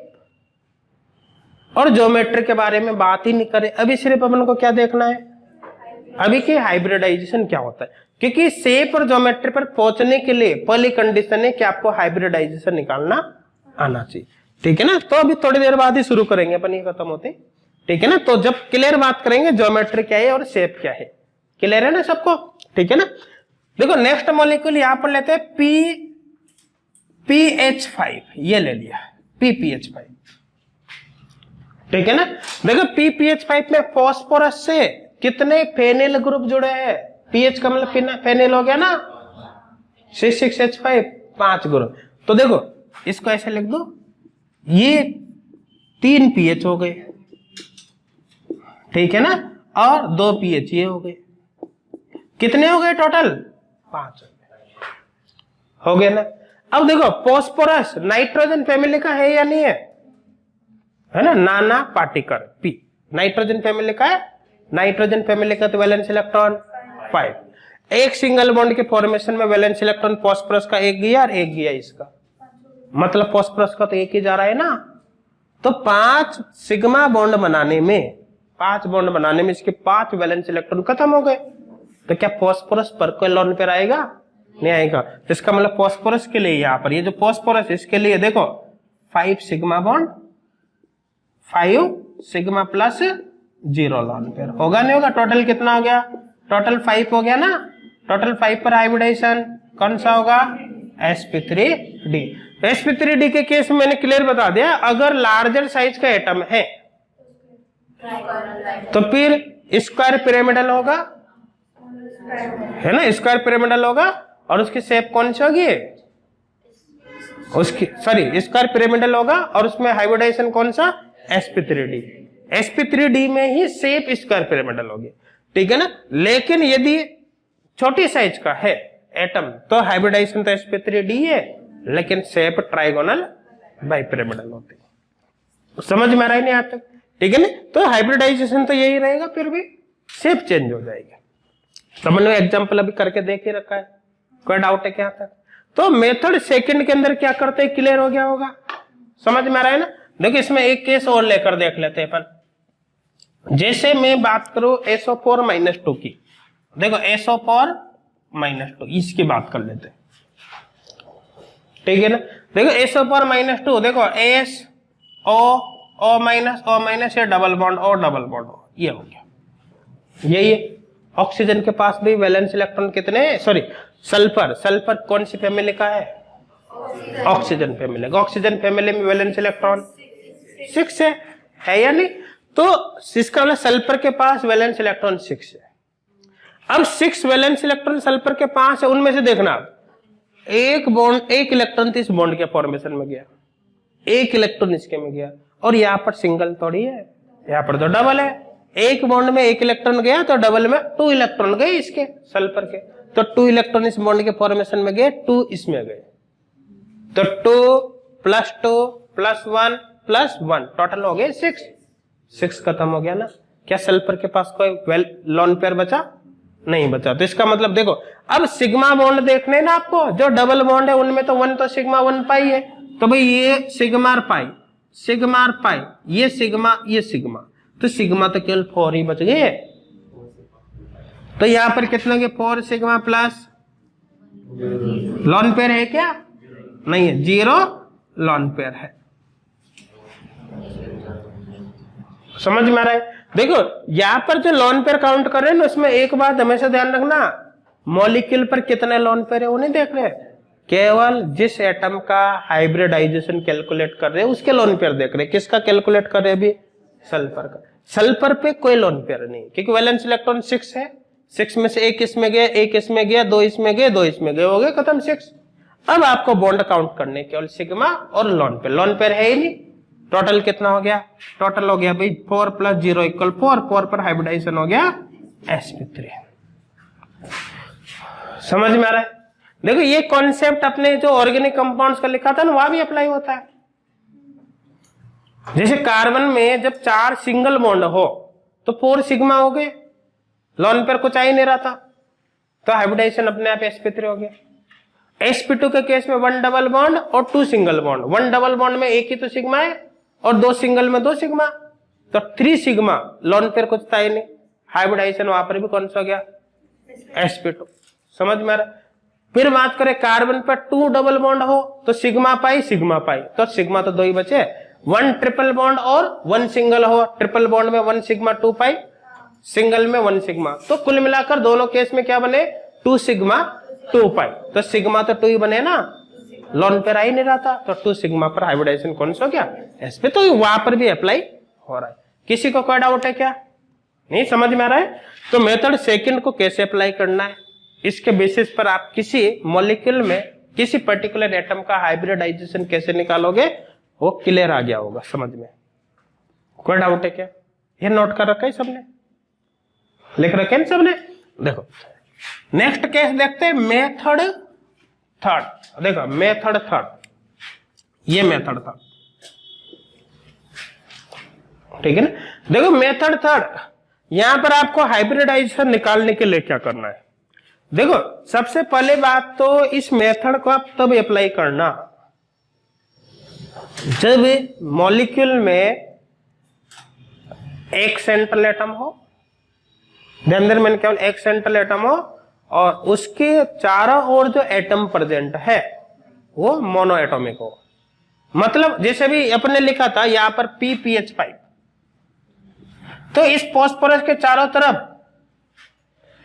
और ज्योमेट्री के बारे में बात ही नहीं करें, अभी सिर्फ अपन को क्या देखना है, अभी की हाइब्रिडाइजेशन क्या होता है। क्योंकि शेप और ज्योमेट्री पर पहुंचने के लिए पहली कंडीशन है कि आपको हाइब्रिडाइजेशन निकालना आना चाहिए, ठीक है ना। तो अभी थोड़ी देर बाद ही शुरू करेंगे अपन, ये खत्म होते, ठीक है ना। तो जब क्लियर बात करेंगे ज्योमेट्री क्या है और शेप क्या है, क्लियर है ना सबको, ठीक है ना। देखो नेक्स्ट मॉलिक्यूल यहां पर लेते हैं PPH5, ये ले लिया PPH5, ठीक है ना। देखो PPH5 में फॉस्फोरस से कितने फेनिल ग्रुप जुड़े हैं, पीएच का मतलब फेनिल हो गया ना, C6H5 5 ग्रुप। तो देखो इसको ऐसे लिख दो, ये 3 पीएच हो गए, ठीक है ना, और 2 पीएच ये हो गए, कितने हो गए टोटल 5 हो गए ना। अब देखो फॉस्फोरस नाइट्रोजन फैमिली का है या नहीं है, है ना, नाना पार्टिकल पी नाइट्रोजन फैमिली का है, नाइट्रोजन फैमिली का तो वैलेंस इलेक्ट्रॉन 5। एक सिंगल बॉन्ड के फॉर्मेशन में वैलेंस इलेक्ट्रॉन फॉस्फोरस का एक गया और एक गया इसका, मतलब फॉस्फोरस का तो एक ही जा रहा है ना। तो 5 सिग्मा बॉन्ड बनाने में, 5 बॉन्ड बनाने में इसके 5 वैलेंस इलेक्ट्रॉन खत्म हो गए। तो क्या फॉस्फोरस पर कोई लोन पेयर आएगा? नहीं आएगा। तो इसका मतलब फॉस्फोरस के लिए यहाँ पर ये जो फॉस्फोरस इसके लिए देखो 5 sigma bond, 5 sigma plus 0 lone pair होगा, नहीं होगा? टोटल कितना हो गया? टोटल 5 हो गया ना। टोटल 5 पर हाइब्रिडाइजेशन कौन सा होगा? sp3d। sp3d के केस में मैंने क्लियर बता दिया, अगर लार्जर साइज का एटम है तो फिर स्क्वायर पिरामिडल होगा, है ना? स्क्वायर पिरामिडल होगा और उसकी शेप कौन सी होगी? उसकी स्क्वायर पिरामिडल होगा और उसमें हाइब्रिडाइजेशन कौन सा? sp3d। sp3d में ही शेप स्क्वायर पिरामिडल होगी, ठीक है ना। लेकिन यदि छोटी साइज का है एटम तो हाइब्रिडाइजेशन तो sp3d है, लेकिन शेप ट्राइगोनल बाइपिरामिडल होती है। समझ में आ रहा है नहीं यहाँ तक? ठीक है ना। तो हाइब्रिडाइजेशन तो यही रहेगा, फिर भी शेप चेंज हो जाएगी। तो मैंने एग्जाम्पल अभी करके देख ही रखा है, कोई डाउट है क्या यहाँ तक? तो मेथड सेकंड के अंदर क्या करते हैं क्लियर हो गया होगा, समझ में आ रहा है ना। देखो इसमें एक केस और लेकर देख लेते हैं अपन। जैसे मैं बात करूं SO4-2 की, देखो SO4-2 इसकी बात कर लेते हैं, ठीक है ना। देखो SO4-2, देखो SO ये डबल बॉन्ड और डबल बॉन्ड ये हो गया, यही है। ऑक्सीजन के पास भी वैलेंस इलेक्ट्रॉन कितने हैं? सल्फर कौन सी फैमिली का है? Oxygen family. ऑक्सीजन फैमिली में वैलेंस इलेक्ट्रॉन 6 है या नहीं? तो इसका मतलब सल्फर के पास वैलेंस इलेक्ट्रॉन 6 है। अब 6 वैलेंस इलेक्ट्रॉन सल्फर के पास है, उनमें से देखना एक इलेक्ट्रॉन तो इस बॉन्ड के फॉर्मेशन में गया, एक इलेक्ट्रॉन इसके में गया, और यहाँ पर सिंगल थोड़ी है, यहाँ पर तो डबल है। एक बॉन्ड में एक इलेक्ट्रॉन गया तो डबल में 2 इलेक्ट्रॉन गए इसके सल्फर के, तो 2 इलेक्ट्रॉन इस बॉन्ड के फॉर्मेशन में गए, 2 इसमें गए, तो 2 + 2 + 1 + 1 टोटल हो गए 6 खत्म हो गया ना। क्या सल्फर के पास कोई लोन पेयर बचा? नहीं बचा। तो इसका मतलब देखो अब सिग्मा बॉन्ड देखने ना आपको, जो डबल बॉन्ड है उनमें तो 1 तो सिग्मा 1 पाई है, तो भाई ये सिग्मा और पाई, ये सिग्मा, तो सिग्मा तो केवल 4 ही बच गए। तो यहां पर कितना के 4 सिग्मा प्लस लोन पेयर है क्या? नहीं है, 0 लोन पेयर है। समझ में आ रहा है? देखो यहां पर जो लोन पेयर काउंट कर रहे हैं ना, उसमें एक बात हमेशा ध्यान रखना, मॉलिक्यूल पर कितने लोन पेयर है वो नहीं देख रहे, केवल जिस एटम का हाइब्रिडाइजेशन कैलकुलेट कर रहे हैं उसके लोन पेयर देख रहे हैं। किसका कैलकुलेट कर रहे हैं अभी? सल्फर का। सल्फर पे कोई लोन पेयर नहीं, क्योंकि वैलेंस इलेक्ट्रॉन 6 है, 6 में से एक इसमें गया, एक इसमें गया, 2 इसमें गए, 2 इसमें गए, हो गए खत्म 6। अब आपको बॉन्ड काउंट करने केवल सिग्मा और लोन पेयर है ही नहीं। टोटल कितना हो गया? टोटल हो गया भाई 4 + 0 = 4 पर हाइब्रिडाइजेशन हो गया sp3। समझ में आ रहा है? देखो ये कॉन्सेप्ट अपने जो ऑर्गेनिक कंपाउंड्स का लिखा था ना, वहां भी अप्लाई होता है। जैसे कार्बन में जब 4 सिंगल बॉन्ड हो तो 4 सिग्मा हो गए, लोन पेयर कुछ आ ही नहीं रहा था, तो हाइब्रिडाइजेशन अपने आप sp3 हो गया। sp2 के केस में 1 डबल बॉन्ड और 2 सिंगल बॉन्ड, 1 डबल बॉन्ड में एक ही तो सिग्मा है और 2 सिंगल में 2 सिग्मा, तो 3 सिग्मा, लोन पेयर कुछ था ही नहीं, हाइब्रिडाइजेशन वहां पर भी कौन सा हो गया? sp2। समझ में आ रहा है? फिर बात करें कार्बन पर 2 डबल बॉन्ड हो तो सिग्मा पाई, तो सिग्मा तो 2 ही बचे। 1 ट्रिपल बॉन्ड और 1 सिंगल हो, ट्रिपल बॉन्ड में 1 सिग्मा 2 पाई, सिंगल में 1 सिग्मा, तो कुल मिलाकर दोनों केस में क्या बने? 2 सिग्मा 2 पाई, तो सिग्मा तो 2 ही बने ना, लोन पेयर आ ही नहीं रहा था, तो 2 सिग्मा पर हाइब्रिडाइजेशन कौन सा हो गया? sp। तो वहां पर भी अप्लाई हो रहा है। किसी को कोई डाउट है क्या? नहीं समझ में आ रहा है? तो मेथड सेकंड को कैसे अप्लाई करना है, इसके बेसिस पर आप किसी मॉलिक्यूल में किसी पर्टिकुलर एटम का हाइब्रिडाइजेशन कैसे निकालोगे वो क्लियर आ गया होगा समझ में। कोई डाउट है क्या? ये नोट कर रखा है सबने, लिख रखे हैं सबने? देखो नेक्स्ट केस देखते हैं, मेथड थर्ड। देखो मेथड थर्ड, ये मेथड था, ठीक है ना। देखो मेथड थर्ड, यहां पर आपको हाइब्रिडाइजेशन निकालने के लिए क्या करना है, देखो सबसे पहले बात तो इस मेथड को आप तब अप्लाई करना जब मॉलिक्यूल में एक सेंट्रल एटम हो, ध्यान मैंने केवल एक सेंट्रल एटम हो और उसके चारों ओर जो एटम प्रेजेंट है वो मोनो एटॉमिक हो। मतलब जैसे भी अपने लिखा था यहां पर PPH5, तो इस फॉस्फोरस के चारों तरफ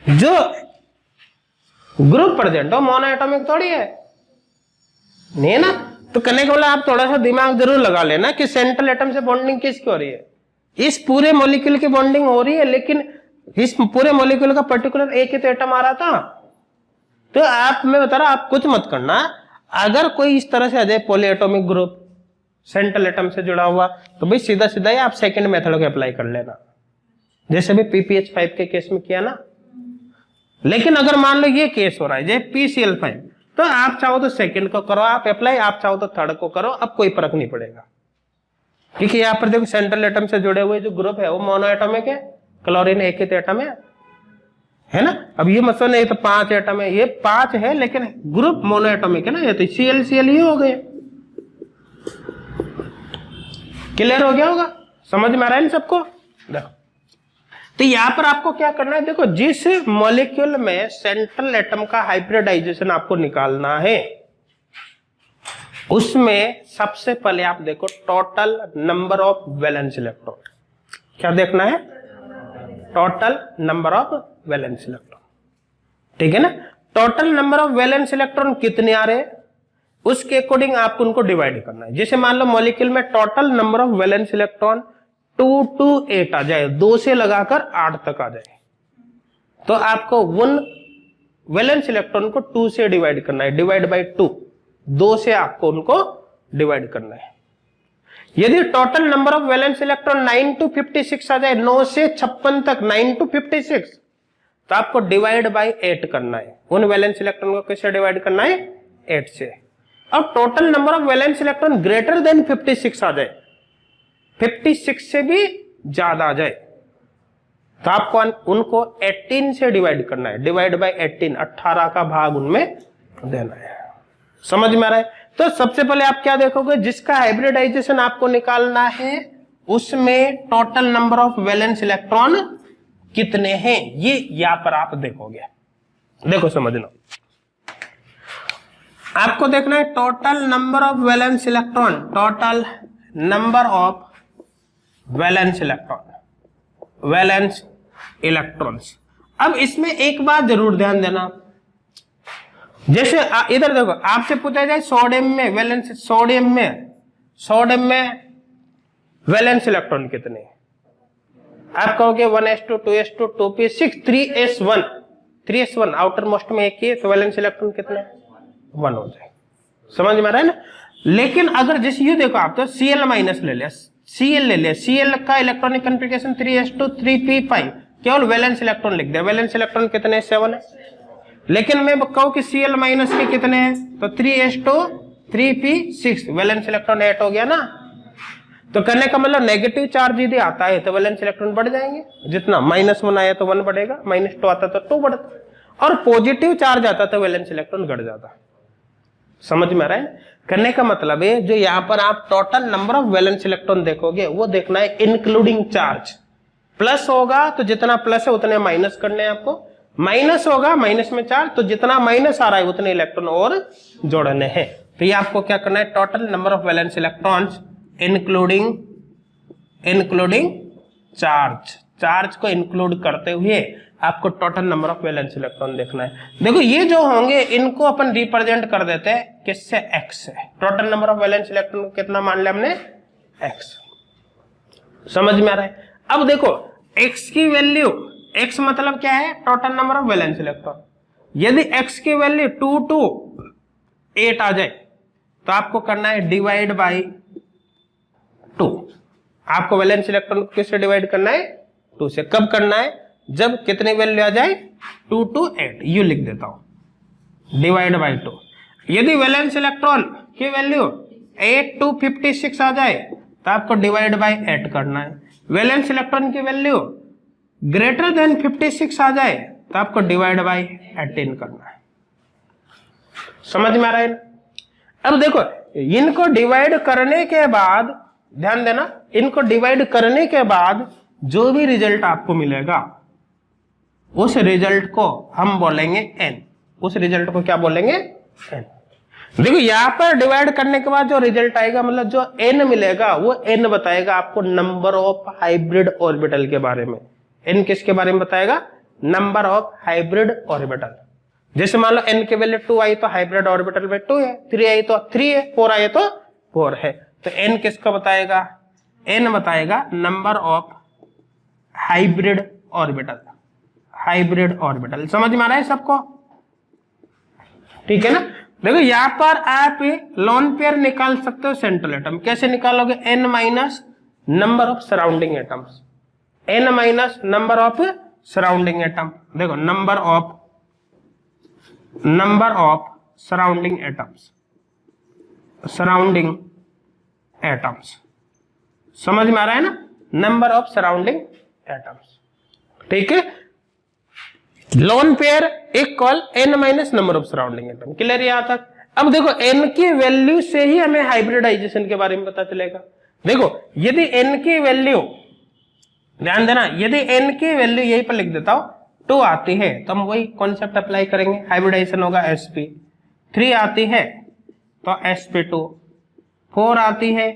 जो ग्रुप प्रेजेंट हो मोनो एटॉमिक थोड़ी है, नहीं है ना। तो करने के बोला आप थोड़ा सा दिमाग जरूर लगा लेना कि सेंट्रल एटम से बॉन्डिंग किसकी हो रही है, इस पूरे मॉलिक्यूल की बॉन्डिंग हो रही है, लेकिन इस पूरे मॉलिक्यूल का पर्टिकुलर एक ही तो एटम आ रहा था। तो आप, मैं बता रहा आप कुछ मत करना, अगर कोई इस तरह से आ जाए poly atomic group central atom से जुड़ा हुआ, तो भाई सीधा सीधा ही आप सेकंड मेथड को अप्लाई कर लेना, जैसे भी PPH5 के केस में किया ना। लेकिन अगर मान लो ये केस हो रहा है जैसे PCl5, तो आप चाहो तो सेकंड को करो आप अप्लाई, आप चाहो तो थर्ड को करो, अब कोई फर्क नहीं पड़ेगा। क्योंकि यहाँ पर देखो सेंट्रल एटम से जुड़े हुए जो ग्रुप है वो मोनो एटॉमिक है, क्लोरीन एक ही एटम है ना। अब ये मतलब नहीं तो 5 एटम है, ये 5 है लेकिन ग्रुप मोनो एटॉमिक है ना, ये तो Cl ही हो गए। क्लियर हो गया होगा, समझ में आ रहा है इन सबको। देखो तो यहां पर आपको क्या करना है, देखो जिस मॉलिक्यूल में सेंट्रल एटम का हाइब्रिडाइजेशन आपको निकालना है उसमें सबसे पहले आप देखो total number of valence electron. क्या देखना है, total number of valence electron, ठीक है ना। Total number of valence electron कितने आ रहे हैं उसके अकॉर्डिंग आपको उनको डिवाइड करना है। जैसे मान लो मॉलिक्यूल में total number of valence electron 2 to 8 आ जाए, 2 से लगाकर 8 तक आ जाए, तो आपको 1 वैलेंस इलेक्ट्रॉन को 2 से डिवाइड करना है, डिवाइड बाई 2 से आपको उनको डिवाइड करना है। यदि total number of valence electron 9 to 56 आ जाए, 9 से 56 तक 9 to 56, तो आपको डिवाइड बाई 8 करना है। उन वैलेंस इलेक्ट्रॉन को कैसे डिवाइड करना है, 8 से। अब total number of valence electron greater than 56 आ जाए, 56 से भी ज्यादा आ जाए, तो आपको उनको 18 से डिवाइड करना है, डिवाइड बाई 18, 18 का भाग उनमें देना है। समझ में आ रहा है। तो सबसे पहले आप क्या देखोगे, जिसका हाइब्रिडाइजेशन आपको निकालना है उसमें total number of valence electron कितने हैं, ये यहां पर आप देखोगे। देखो समझना, आपको देखना है total number of valence electron, total number of valence electron, valence electrons. अब इसमें एक बात जरूर ध्यान देना, जैसे इधर देखो आपसे पूछा जाए सोडियम में वैलेंस, सोडियम में वैलेंस इलेक्ट्रॉन कितने, आप कहोगे 1s2 2s2 2p6 3s1, 3s1 outer most में एक ही, तो वैलेंस इलेक्ट्रॉन कितने 1 हो जाए। समझ में आ रहा है ना। लेकिन अगर जैसे ये देखो आप तो Cl माइनस ले लिया, Cl का इलेक्ट्रॉनिक कॉन्फ़िगरेशन 3s2 3p5, केवल वैलेंस इलेक्ट्रॉन लिख दिया, वैलेंस इलेक्ट्रॉन कितने 7 है। लेकिन मैं कहूं कि Cl माइनस के कितने हैं, तो 3s2 3p6, वैलेंस इलेक्ट्रॉन 8 हो गया ना। तो कहने का मतलब नेगेटिव चार्ज यदि आता है तो वैलेंस इलेक्ट्रॉन बढ़ जाएंगे, जितना -1 आया तो 1 बढ़ेगा, -2 आता तो 2 बढ़ता, और पॉजिटिव चार्ज आता तो वैलेंस इलेक्ट्रॉन घट जाता। समझ में आ रहा है। करने का मतलब है जो यहां पर आप total number of valence electron देखोगे वो देखना है इंक्लूडिंग चार्ज। प्लस होगा तो जितना प्लस है उतने माइनस करने हैं आपको, माइनस होगा माइनस में चार्ज, तो जितना माइनस आ रहा है उतने इलेक्ट्रॉन और जोड़ने हैं। तो ये आपको क्या करना है, total number of valence electrons including charge को इंक्लूड करते हुए आपको total number of valence electron देखना है। देखो ये जो होंगे इनको अपन रिप्रेजेंट कर देते हैं किससे, x से। Total number of valence electron कितना मान लिया हमने, x। समझ में आ रहा है। अब देखो x की वैल्यू, x मतलब क्या है, total number of valence electron. यदि x की वैल्यू 2 to 8 आ जाए तो आपको करना है डिवाइड बाई 2। आपको वैलेंस इलेक्ट्रॉन को किससे डिवाइड करना है, 2 से। कब करना है, जब कितनी वैल्यू आ जाए 2 to 8, यू लिख देता हूं, डिवाइड बाई 2। यदि वैलेंस इलेक्ट्रॉन की वैल्यू 8 to 56 आ जाए तो आपको डिवाइड बाई 8 करना है। वैलेंस इलेक्ट्रॉन की वैल्यू ग्रेटर देन 56 आ जाए तो आपको डिवाइड बाय 18 करना है। समझ में आ रहा है? अब देखो इनको डिवाइड करने के बाद, ध्यान देना, इनको डिवाइड करने के बाद जो भी रिजल्ट आपको मिलेगा उस रिजल्ट को हम बोलेंगे n। उस रिजल्ट को क्या बोलेंगे? n। देखो यहां पर डिवाइड करने के बाद जो रिजल्ट आएगा, मतलब जो n मिलेगा, वो n बताएगा आपको नंबर ऑफ हाइब्रिड ऑर्बिटल के बारे में। n किसके बारे में बताएगा? Number of hybrid orbital. जैसे मान लो n की वैल्यू 2 आई तो हाइब्रिड ऑर्बिटल में 2 है, 3 आई तो 3 है, 4 आई तो 4 है। तो n किसका बताएगा? n बताएगा number of hybrid orbital. Hybrid orbital समझ में आ रहा है सबको? ठीक है ना। देखो यहां पर आप लोन पेयर निकाल सकते हो सेंट्रल एटम। कैसे निकालोगे? n minus number of surrounding atoms, n minus number of surrounding atom. देखो number of surrounding atoms, surrounding atoms. समझ में आ रहा है ना? Number of surrounding atoms. ठीक है। Lone pair equal n minus number of surrounding atom. Clear यहां तक? अब देखो n की वैल्यू से ही हमें हाइब्रिडाइजेशन के बारे में पता चलेगा। देखो यदि n की वैल्यू, ध्यान देना, यदि n की वैल्यू यहीं पर लिख देता हूं 2 आती है तो हम वही कॉन्सेप्ट अप्लाई करेंगे, हाइब्रिडाइजेशन होगा sp। 3 आती है तो sp2, 4 आती है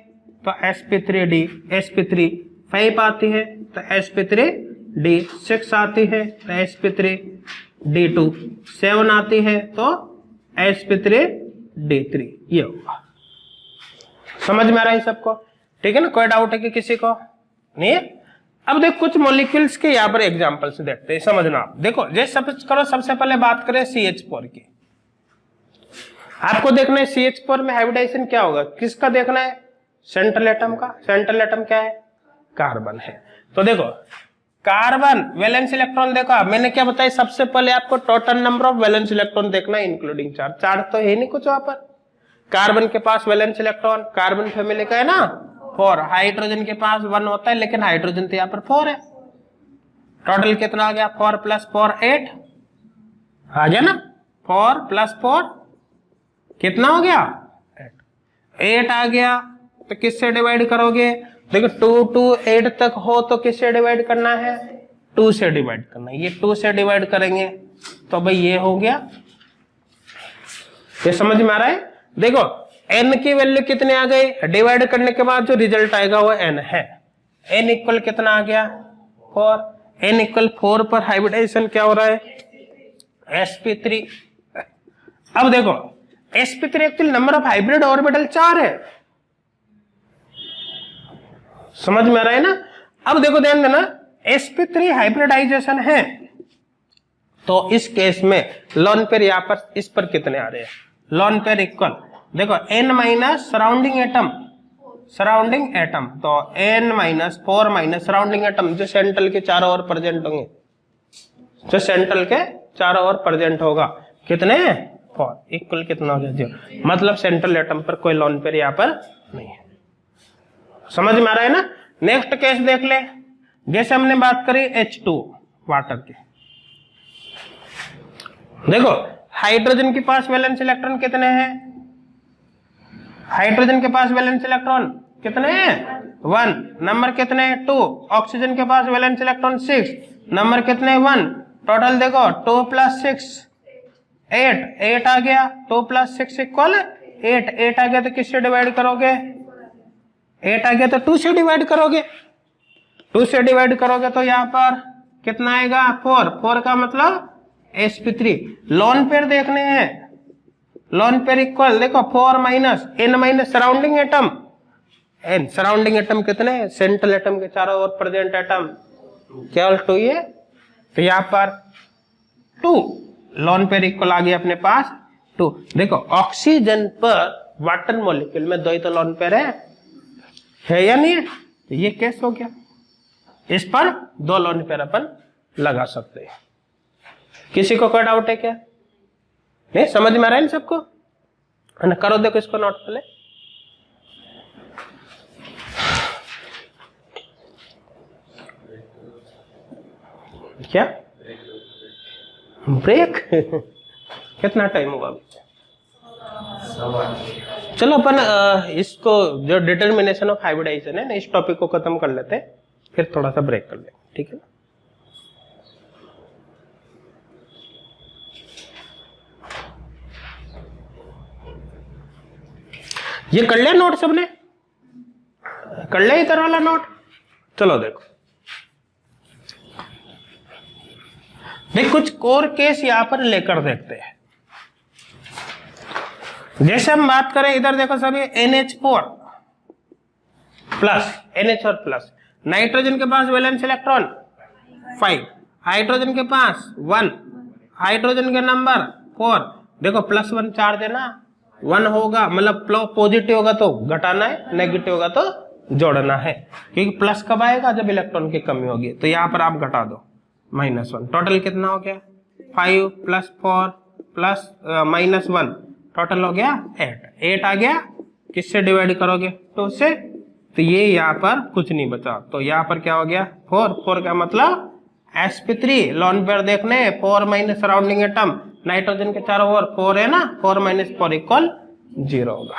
तो sp3d, sp3, 5 आती है तो sp3d, 6 आती है तो sp3d2, 7 आती है तो sp3d3। ये होगा। समझ में आ रहा है सबको? ठीक है ना। कोई डाउट है कि किसी को? नहीं है। अब देखो कुछ मॉलिक्यूल्स के यहाँ पर एग्जांपल से देखते हैं, समझना आप। देखो जैसे सपोज करो सबसे पहले बात करें CH4 की। आपको देखना है CH4 में हाइब्रिडाइजेशन क्या होगा, किसका देखना है? सेंट्रल एटम का। सेंट्रल एटम क्या है? कार्बन है। तो देखो कार्बन वैलेंस इलेक्ट्रॉन, देखो मैंने क्या बताया, सबसे पहले आपको total number of valence electron देखना है इंक्लूडिंग चार्ज। चार्ज तो है नहीं कुछ वहां पर। कार्बन के पास वैलेंस इलेक्ट्रॉन, कार्बन फैमिली का है ना 4, हाइड्रोजन के पास 1 होता है, लेकिन हाइड्रोजन तो यहाँ पर 4 है। टोटल कितना आ गया? 4 + 4 8 आ गया ना। 4 + 4 कितना हो गया? 8 आ गया। तो किससे डिवाइड करोगे? देखो 2 to 8 तक हो तो किससे डिवाइड करना है? 2 से डिवाइड करना है। ये 2 से डिवाइड करेंगे तो भाई ये हो गया। ये समझ में आ रहा है? देखो n की वैल्यू कितने आ गई? डिवाइड करने के बाद जो रिजल्ट आएगा वो n है। n इक्वल कितना आ गया? 4। n इक्वल 4 पर हाइब्रिडाइजेशन क्या हो रहा है? sp3। अब देखो sp3 actually number of hybrid orbital 4 है। समझ में आ रहा है ना? अब देखो ध्यान देना, sp3 हाइब्रिडाइजेशन है तो इस केस में लोन पेयर यहां पर इस पर कितने आ रहे हैं? लोन पेयर इक्वल, देखो n minus surrounding atom, surrounding atom, तो n minus 4 minus surrounding atom जो सेंट्रल के चारों ओर प्रेजेंट होंगे, जो सेंट्रल के चारों ओर प्रेजेंट होगा, कितने? 4 इक्वल कितना हो गया? 0। मतलब सेंट्रल एटम पर कोई लोन पेयर यहां पर नहीं है। समझ में आ रहा है ना? नेक्स्ट केस देख ले। जैसे हमने बात करी H2 वाटर की। देखो हाइड्रोजन के पास वैलेंस इलेक्ट्रॉन कितने हैं? हाइड्रोजन के पास वैलेंस इलेक्ट्रॉन कितने हैं? 1। नंबर कितने हैं? 2। ऑक्सीजन के पास वैलेंस इलेक्ट्रॉन 6। नंबर कितने? 1। टोटल देखो 2 + 6 8। 8 आ गया। 2 + 6 = 8। 8 आ गया तो किससे डिवाइड करोगे? 8 आ गया तो 2 से डिवाइड करोगे। 2 से डिवाइड करोगे तो यहां पर कितना आएगा? 4। 4 का मतलब sp3। लोन पेयर देखने हैं। लोन पेयर इक्वल, देखो 4 minus n minus surrounding atom. n surrounding atom कितने हैं? सेंट्रल एटम के चारों ओर प्रेजेंट एटम केवल 2 ही है। तो यहां पर 2 लोन पेयर इक्वल आ गया अपने पास 2। देखो ऑक्सीजन पर वाटर मॉलिक्यूल में 2 ही तो लोन पेयर है या नहीं है? तो ये केस हो गया। इस पर 2 लोन पेयर अपन लगा सकते हैं। किसी को कोई डाउट है क्या? नहीं समझ में आ रहा है इन सबको? है ना? करो देखो इसको नोट पहले। क्या ब्रेक? कितना टाइम हुआ अभी? चलो अपन इसको जो डिटर्मिनेशन ऑफ हाइब्रिडाइजेशन है ना, इस टॉपिक को खत्म कर लेते हैं, फिर थोड़ा सा ब्रेक कर लेंगे, ठीक है ना? ये कर लिया नोट सबने? कर लिया इधर वाला नोट? चलो देखो, देख कुछ कोर केस यहां पर लेकर देखते हैं। जैसे हम बात करें, इधर देखो सभी NH4 प्लस, NH और प्लस, नाइट्रोजन के पास वैलेंस इलेक्ट्रॉन 5, हाइड्रोजन के पास 1, हाइड्रोजन के नंबर 4, देखो +1 चार्ज है ना, 1 होगा मतलब पॉजिटिव होगा तो घटाना है, नेगेटिव होगा तो जोड़ना है, क्योंकि प्लस कब आएगा? जब इलेक्ट्रॉन की कमी होगी। तो यहाँ पर आप घटा दो -1, टोटल कितना हो गया? 5 + 4 प्लस -1, टोटल हो गया 8 आ गया। किससे डिवाइड करोगे? 2 से। तो ये यहाँ पर कुछ नहीं बचा, तो यहाँ पर क्या हो गया? 4 का मतलब sp3 लॉन पेयर देखने 4 माइनस सराउंडिंग एटम, नाइट्रोजन के चारों ओर 4 है ना, 4 - 4 = 0 होगा।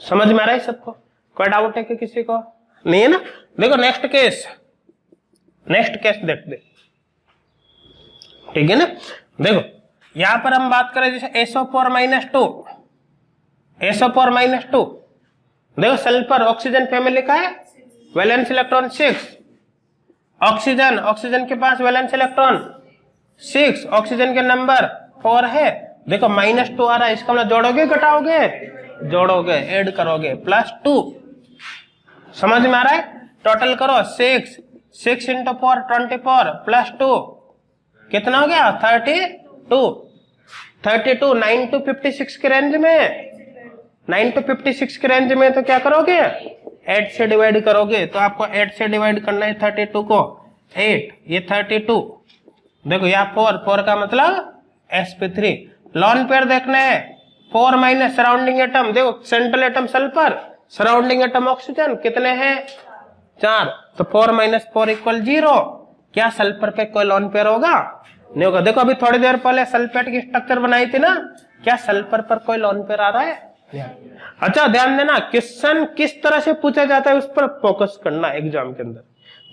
समझ में आ रहा है सबको? कोई डाउट है कि किसी को? नहीं है ना? देखो नेक्स्ट केस देखते, ठीक है ना? देखो यहां पर हम बात करें जैसे SO4 - 2, SO4 - 2, देखो सल्फर ऑक्सीजन फैमिली का है, वैलेंस इलेक्ट्रॉन 6, ऑक्सीजन के पास वैलेंस इलेक्ट्रॉन 6, ऑक्सीजन के नंबर 4 है। देखो -2 आ रहा है, इसका मतलब जोड़ोगे घटाओगे? जोड़ोगे, ऐड करोगे, +2। समझ में आ रहा है? टोटल करो 6 × 4 24 +2 कितना हो गया? 32 9 to 56 के रेंज में, 9 to 56 के रेंज में। तो क्या करोगे? 8 से डिवाइड करोगे, तो आपको 8 से डिवाइड करना है 32 को, 8 ये 32, देखो यहाँ 4 का मतलब sp3। लॉन पेयर देखना है 4 माइनस सराउंडिंग एटम, देखो central atom sulphur, surrounding atom oxygen, कितने हैं? 4, तो 4 - 4 = 0। क्या सल्फर पे कोई लॉन पेयर होगा? नहीं होगा। देखो अभी थोड़ी देर पहले सल्फेट की स्ट्रक्चर बनाई थी ना, क्या सल्फर पर कोई लॉन पेयर आ रहा है? अच्छा ध्यान देना, क्वेश्चन किस तरह से पूछा जाता है उस पर फोकस करना एग्जाम के अंदर।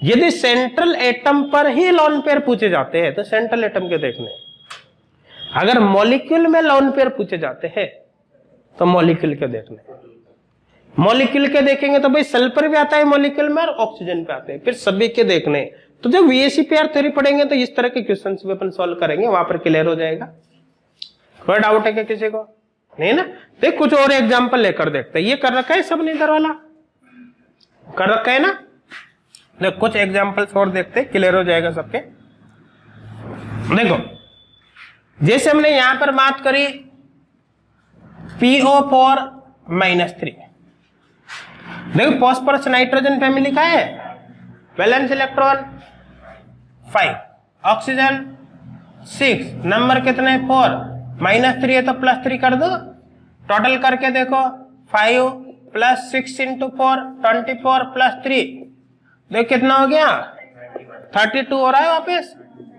यदि सेंट्रल एटम पर ही लॉन पेयर पूछे जाते हैं तो सेंट्रल एटम के देखने, अगर मॉलिक्यूल में लॉन पेयर पूछे जाते हैं तो मॉलिक्यूल के देखने। मॉलिक्यूल के देखेंगे तो भाई सल्फर भी आता है मॉलिक्यूल में और ऑक्सीजन पे आते हैं, फिर सभी के देखने। तो जब VAC पेयर थ्योरी पढ़ेंगे तो इस तरह के क्वेश्चंस भी अपन सॉल्व करेंगे, वहां पर क्लियर हो जाएगा। कोई डाउट है क्या किसी को? नहीं ना? देख कुछ और एग्जांपल लेकर देखते हैं। ये कर रखा है सबने, इधर वाला कर रखा है ना? देख कुछ एग्जांपल्स और देखते हैं, क्लियर हो जाएगा सबके। देखो जैसे हमने यहां पर बात करी PO4 - 3, देखो फॉस्फोरस नाइट्रोजन फैमिली का है, वैलेंस इलेक्ट्रॉन 5, ऑक्सीजन 6, नंबर कितने? 4, -3 है तो +3 कर दो, टोटल करके देखो 5 + 6 × 4 24 +3, देखो कितना हो गया? 32 हो रहा है वापस।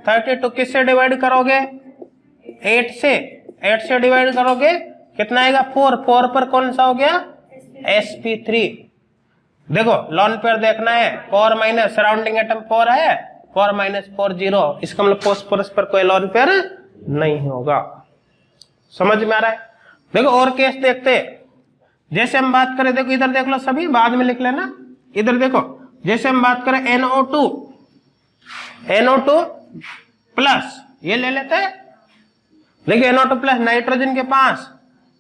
32 किससे डिवाइड करोगे? 8 से। 8 से डिवाइड करोगे कितना आएगा? 4 पर कौन सा हो गया? sp3। देखो लॉन पेयर देखना है, 4 माइनस सराउंडिंग एटम 4 है, 4 - 4 0, इसका मतलब फॉस्फोरस पर कोई लॉन पेयर नहीं होगा। समझ में आ रहा है? देखो और केस देखते हैं। जैसे हम बात करें, देखो इधर देख लो सभी, बाद में लिख लेना। इधर देखो जैसे हम बात करें NO2 प्लस, ये ले लेते हैं। देखिए NO2 प्लस नाइट्रोजन के पास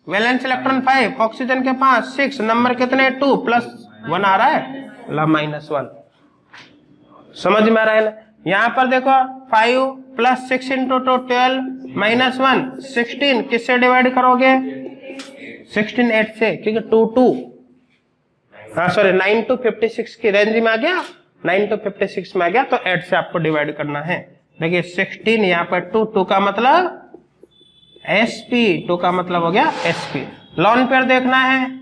वैलेंस इलेक्ट्रॉन 5, ऑक्सीजन के पास 6, नंबर कितने? 2 + 1 आ रहा है, -1। समझ में आ रहा है ना? यहां पर देखो 5 + 6 × 2 12 -1 16, किससे डिवाइड करोगे? 16 8 से, क्योंकि 9 to 56 की रेंज में आ गया, 9 to 56 में आ गया, तो 8 से आपको डिवाइड करना है। देखिए 16 यहाँ पर 2 का मतलब sp, 2 का मतलब हो गया sp। लॉन पेयर देखना है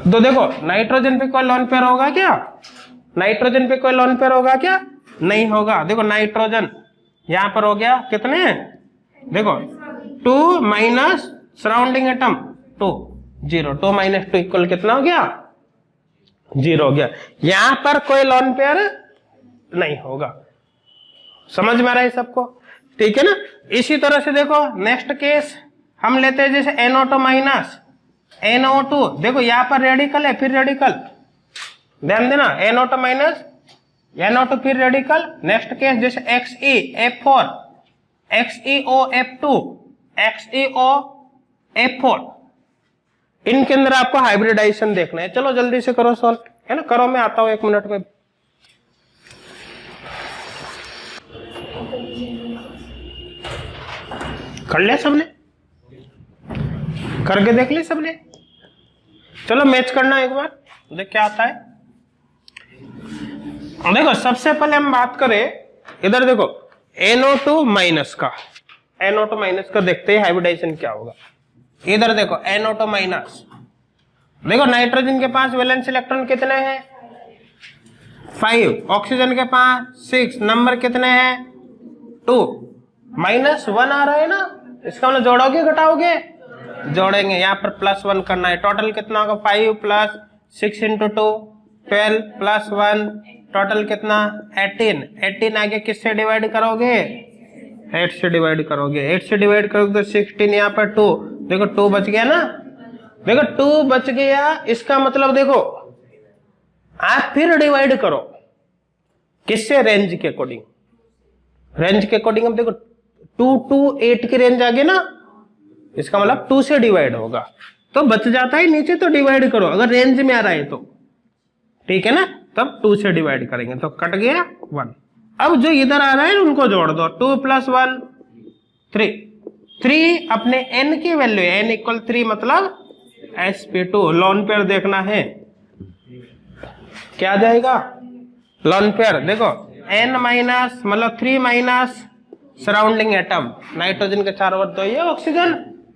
तो देखो नाइट्रोजन पे कोई लॉन पेयर होगा क्या? नाइट्रोजन पे कोई लॉन पेयर होगा क्या? नहीं होगा। देखो नाइट्रोजन यहां पर हो गया कितने, देखो 2 minus surrounding atom 2, 0, 2 minus 2 equal कितना हो गया, 0 हो गया। यहां पर कोई लोन पेयर नहीं होगा। समझ में आ रहा है सबको, ठीक है ना। इसी तरह से देखो नेक्स्ट केस हम लेते हैं जैसे NO2 माइनस NO2, देखो यहां पर रेडिकल है फिर रेडिकल, ध्यान देना NO2 माइनस NO2 फिर रेडिकल। नेक्स्ट केस जैसे XeF4 XeOF2 XeOF4, इनके अंदर आपको हाइब्रिडाइजेशन देखना है। चलो जल्दी से करो सॉल्व, है ना, करो, मैं आता हूं 1 मिनट में। कर लिया सबने, करके देख लिया सबने। चलो मैच करना एक बार, देख क्या आता है। देखो सबसे पहले हम बात करें, इधर देखो NO2 माइनस का, NO2 माइनस का देखते हैं हाइब्रिडाइजेशन क्या होगा। इधर देखो NO2 माइनस, देखो नाइट्रोजन के पास वैलेंस इलेक्ट्रॉन कितने हैं, 5, ऑक्सीजन के पास 6, नंबर कितने हैं 2, -1 आ रहा है ना, इसका मतलब जोड़ोगे घटाओगे, जोड़ेंगे, यहाँ पर +1 करना है। टोटल कितना होगा 5 + 6 × 2 12 + 1 टोटल कितना 18, 18 आगे किससे डिवाइड करोगे, 8 से डिवाइड करोगे, 8 से डिवाइड करोगे तो 16, यहाँ पर 2, देखो 2 बच गया ना, देखो 2 बच गया। इसका मतलब देखो आप फिर डिवाइड करो किससे, रेंज के अकॉर्डिंग, रेंज के अकॉर्डिंग। अब देखो 2 to 8 की रेंज आ गई ना, इसका मतलब 2 से डिवाइड होगा, तो बच जाता है नीचे, तो डिवाइड करो अगर रेंज में आ रहा है तो, ठीक है ना, तब 2 से डिवाइड करेंगे तो कट गया 1। अब जो इधर आ रहा है उनको जोड़ दो, 2 + 1 3, 3 अपने n की वैल्यू है, n = 3 मतलब sp2। लोन पेयर देखना है क्या जाएगा, लोन पेयर देखो n माइनस मतलब 3 माइनस सराउंडिंग एटम, नाइट्रोजन के 4 और 2 ये ऑक्सीजन,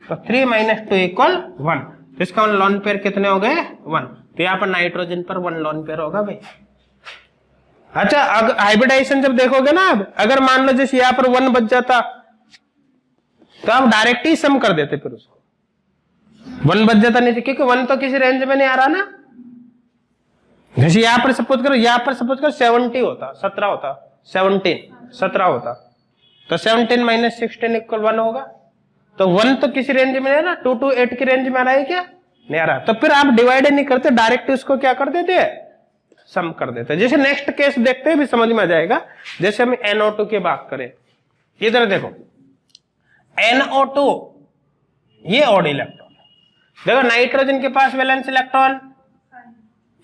तो 3 - 2 = 1, इसका लोन पेयर कितने हो गए 1, तो यहाँ पर नाइट्रोजन पर 1 लोन पेयर होगा भाई। अच्छा हाइब्रिडाइजेशन जब देखोगे ना, अब अगर मान लो जैसे यहाँ पर 1 बच जाता तो आप डायरेक्ट ही सम कर देते, फिर उसको 1 बच जाता नीचे, क्योंकि 1 तो किसी रेंज में नहीं आ रहा ना। जैसे यहाँ पर सपोज करो, यहाँ पर सपोज करो 70 होता, 17 होता, 17 होता, तो 17 - 16 = 1 होगा, तो 1 तो किसी रेंज में है ना, 2 to 8 की रेंज में आ रहा है क्या, नहीं आ रहा, तो फिर आप डिवाइड नहीं करते, डायरेक्ट उसको क्या कर देते, सम कर देते। जैसे नेक्स्ट केस देखते हैं भी समझ में आ जाएगा। जैसे हम NO2 की बात करें, इधर देखो NO2 ये ऑड इलेक्ट्रॉन, देखो नाइट्रोजन के पास वैलेंस इलेक्ट्रॉन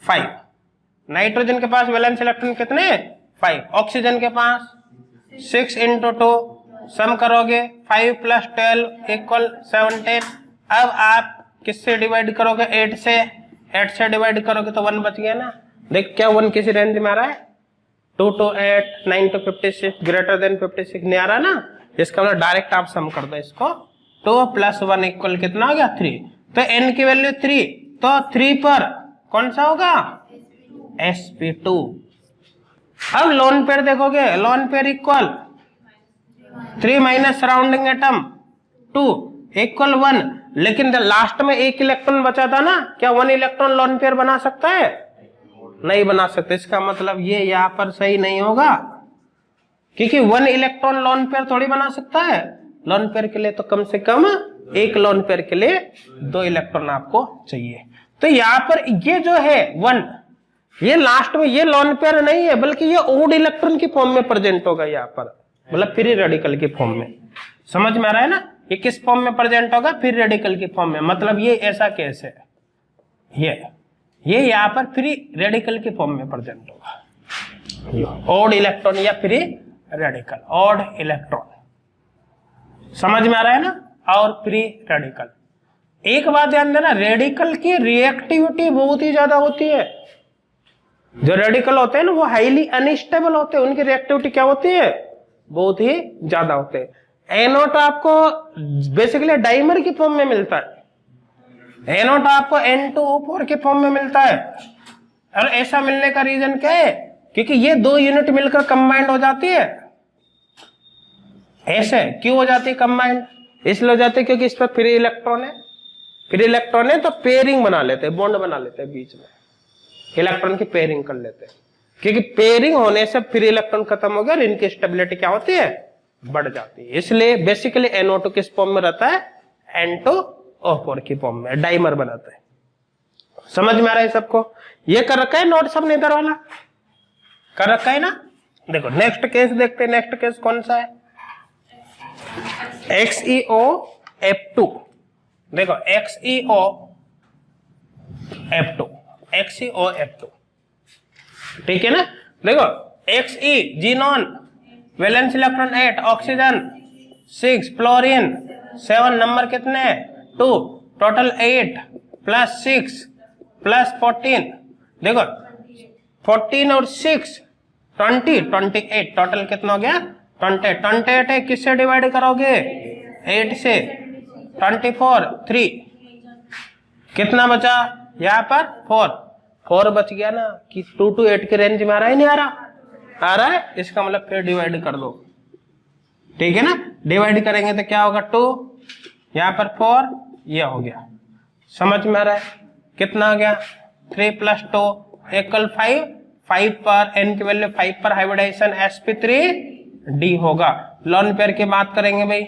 5, नाइट्रोजन के पास वैलेंस इलेक्ट्रॉन कितने 5, ऑक्सीजन के पास 6 × 2, सम करोगे 5 + 12 = 17। अब आप किससे डिवाइड करोगे, 8 से, 8 से डिवाइड करोगे तो 1 बच गया ना। देख क्या 1 किसी रेंज में आ रहा है, 2 to 8 9 to 56 > 56 नहीं आ रहा ना, इसका मतलब डायरेक्ट आप सम कर दो इसको, 2 + 1 = कितना हो गया 3, तो n की वैल्यू 3, तो 3 पर कौन सा होगा sp2। अब लोन पेयर देखोगे, loan pair equal 3 minus surrounding atom 2 = 1, लेकिन लास्ट में 1 इलेक्ट्रॉन बचा था ना, क्या 1 इलेक्ट्रॉन लोन पेयर बना सकता है, नहीं बना सकते। इसका मतलब ये यहाँ पर सही नहीं होगा, क्योंकि 1 इलेक्ट्रॉन लोन पेयर थोड़ी बना सकता है, लोन पेयर के लिए तो कम से कम 1 लोन पेयर के लिए 2 इलेक्ट्रॉन आपको चाहिए। तो यहाँ पर ये जो है 1, ये लास्ट में ये लोन पेयर नहीं है, बल्कि ये ओड इलेक्ट्रॉन की फॉर्म में प्रेजेंट होगा यहाँ पर, मतलब फ्री रेडिकल की फॉर्म में। समझ में आ रहा है ना, ये किस फॉर्म में प्रेजेंट होगा, फ्री रेडिकल की फॉर्म में। मतलब ये ऐसा केस है, ये यहाँ पर फ्री रेडिकल की फॉर्म में प्रेजेंट होगा, ओड इलेक्ट्रॉन या फ्री रेडिकल, ओड इलेक्ट्रॉन। समझ में आ रहा है ना, और फ्री रेडिकल। एक बात ध्यान देना, रेडिकल की रिएक्टिविटी बहुत ही ज्यादा होती है। जो रेडिकल होते हैं ना वो हाईली अनस्टेबल होते हैं, उनकी रिएक्टिविटी क्या होती है, बहुत ही ज्यादा होते हैं। NO2 आपको बेसिकली डाइमर की फॉर्म में मिलता है, NO2 आपको N2O4 के फॉर्म में मिलता है, और ऐसा मिलने का रीजन क्या है क्योंकि ये 2 यूनिट मिलकर कंबाइंड हो जाती है। ऐसे क्यों हो जाती है कंबाइंड? इसलिए हो जाती है क्योंकि इस पर फ्री इलेक्ट्रॉन है। फ्री इलेक्ट्रॉन है तो पेयरिंग बना लेते हैं, बॉन्ड बना लेते हैं बीच में, इलेक्ट्रॉन की पेयरिंग कर लेते हैं। क्योंकि पेयरिंग होने से फ्री इलेक्ट्रॉन खत्म हो गया और इनकी स्टेबिलिटी क्या होती है? बढ़ जाती है। इसलिए बेसिकली NO2 किस फॉर्म में रहता है? N2O4 की फॉर्म में डाइमर बनाता है। समझ में आ रहा है सबको? ये कर रखा है नोट सबने इधर वाला कर रखा है ना। देखो नेक्स्ट केस देखते हैं। नेक्स्ट केस कौन सा है? XeO देखो XeO ठीक है ना। देखो Xe xenon valence electron 8, oxygen 6, fluorine 7, number कितने? 2, टोटल 8 प्लस 6 प्लस 14। देखो 14 और 6 20 28, टोटल कितना हो गया? 28 है, किससे डिवाइड करोगे? 8 से। 24 3 कितना बचा यहाँ पर? 4 बच गया ना। कि 2 to 8 के रेंज में आ रहा है नहीं आ रहा? आ रहा है। इसका मतलब फिर डिवाइड कर दो, ठीक है ना। डिवाइड करेंगे तो क्या होगा? 2 यहाँ पर 4, ये हो गया। समझ में आ रहा है? कितना आ गया? 3 + 2 = 5 पर n की वैल्यू 5 पर हाइब्रिडाइजेशन sp3d होगा। लोन पेयर की बात करेंगे भाई,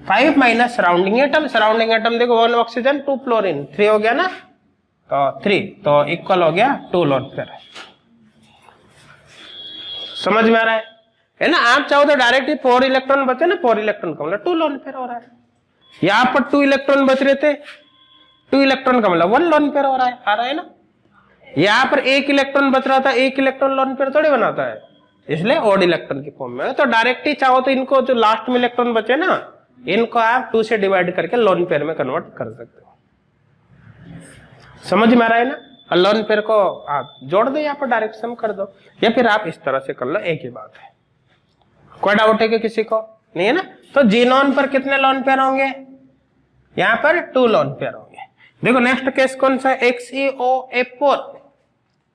5 माइनस सराउंडिंग एटम देखो 1 ऑक्सीजन 2 फ्लोरीन 3 हो गया ना, तो 3 तो इक्वल हो गया 2 लोन पेयर। समझ में आ रहा है ना। आप चाहो तो डायरेक्टली 4 इलेक्ट्रॉन बचे ना, 4 इलेक्ट्रॉन का मतलब 2 लोन पेयर हो रहा है। यहां पर 2 इलेक्ट्रॉन बच रहे थे, 2 इलेक्ट्रॉन का मतलब 1 लोन पेयर हो रहा है, आ रहा है ना। यहां पर 1 इलेक्ट्रॉन बच रहा था, 1 इलेक्ट्रॉन लोन पेयर थोड़ी बनाता है, इसलिए ऑड इलेक्ट्रॉन की फॉर्म में। तो डायरेक्टली चाहो तो इनको जो लास्ट में इलेक्ट्रॉन बचे ना, इनको आप 2 से डिवाइड करके लोन पेयर में कन्वर्ट कर सकते हो। समझ में आ रहा है ना। और लोन पेयर को आप जोड़ दो, यहाँ पर डायरेक्ट सम कर दो, या फिर आप इस तरह से कर लो, एक ही बात है। कोई डाउट है कि किसी को? नहीं है ना। तो जीनोन पर कितने लोन पेयर होंगे? यहाँ पर 2 लोन पेयर होंगे। देखो नेक्स्ट केस कौन सा है? XeO4।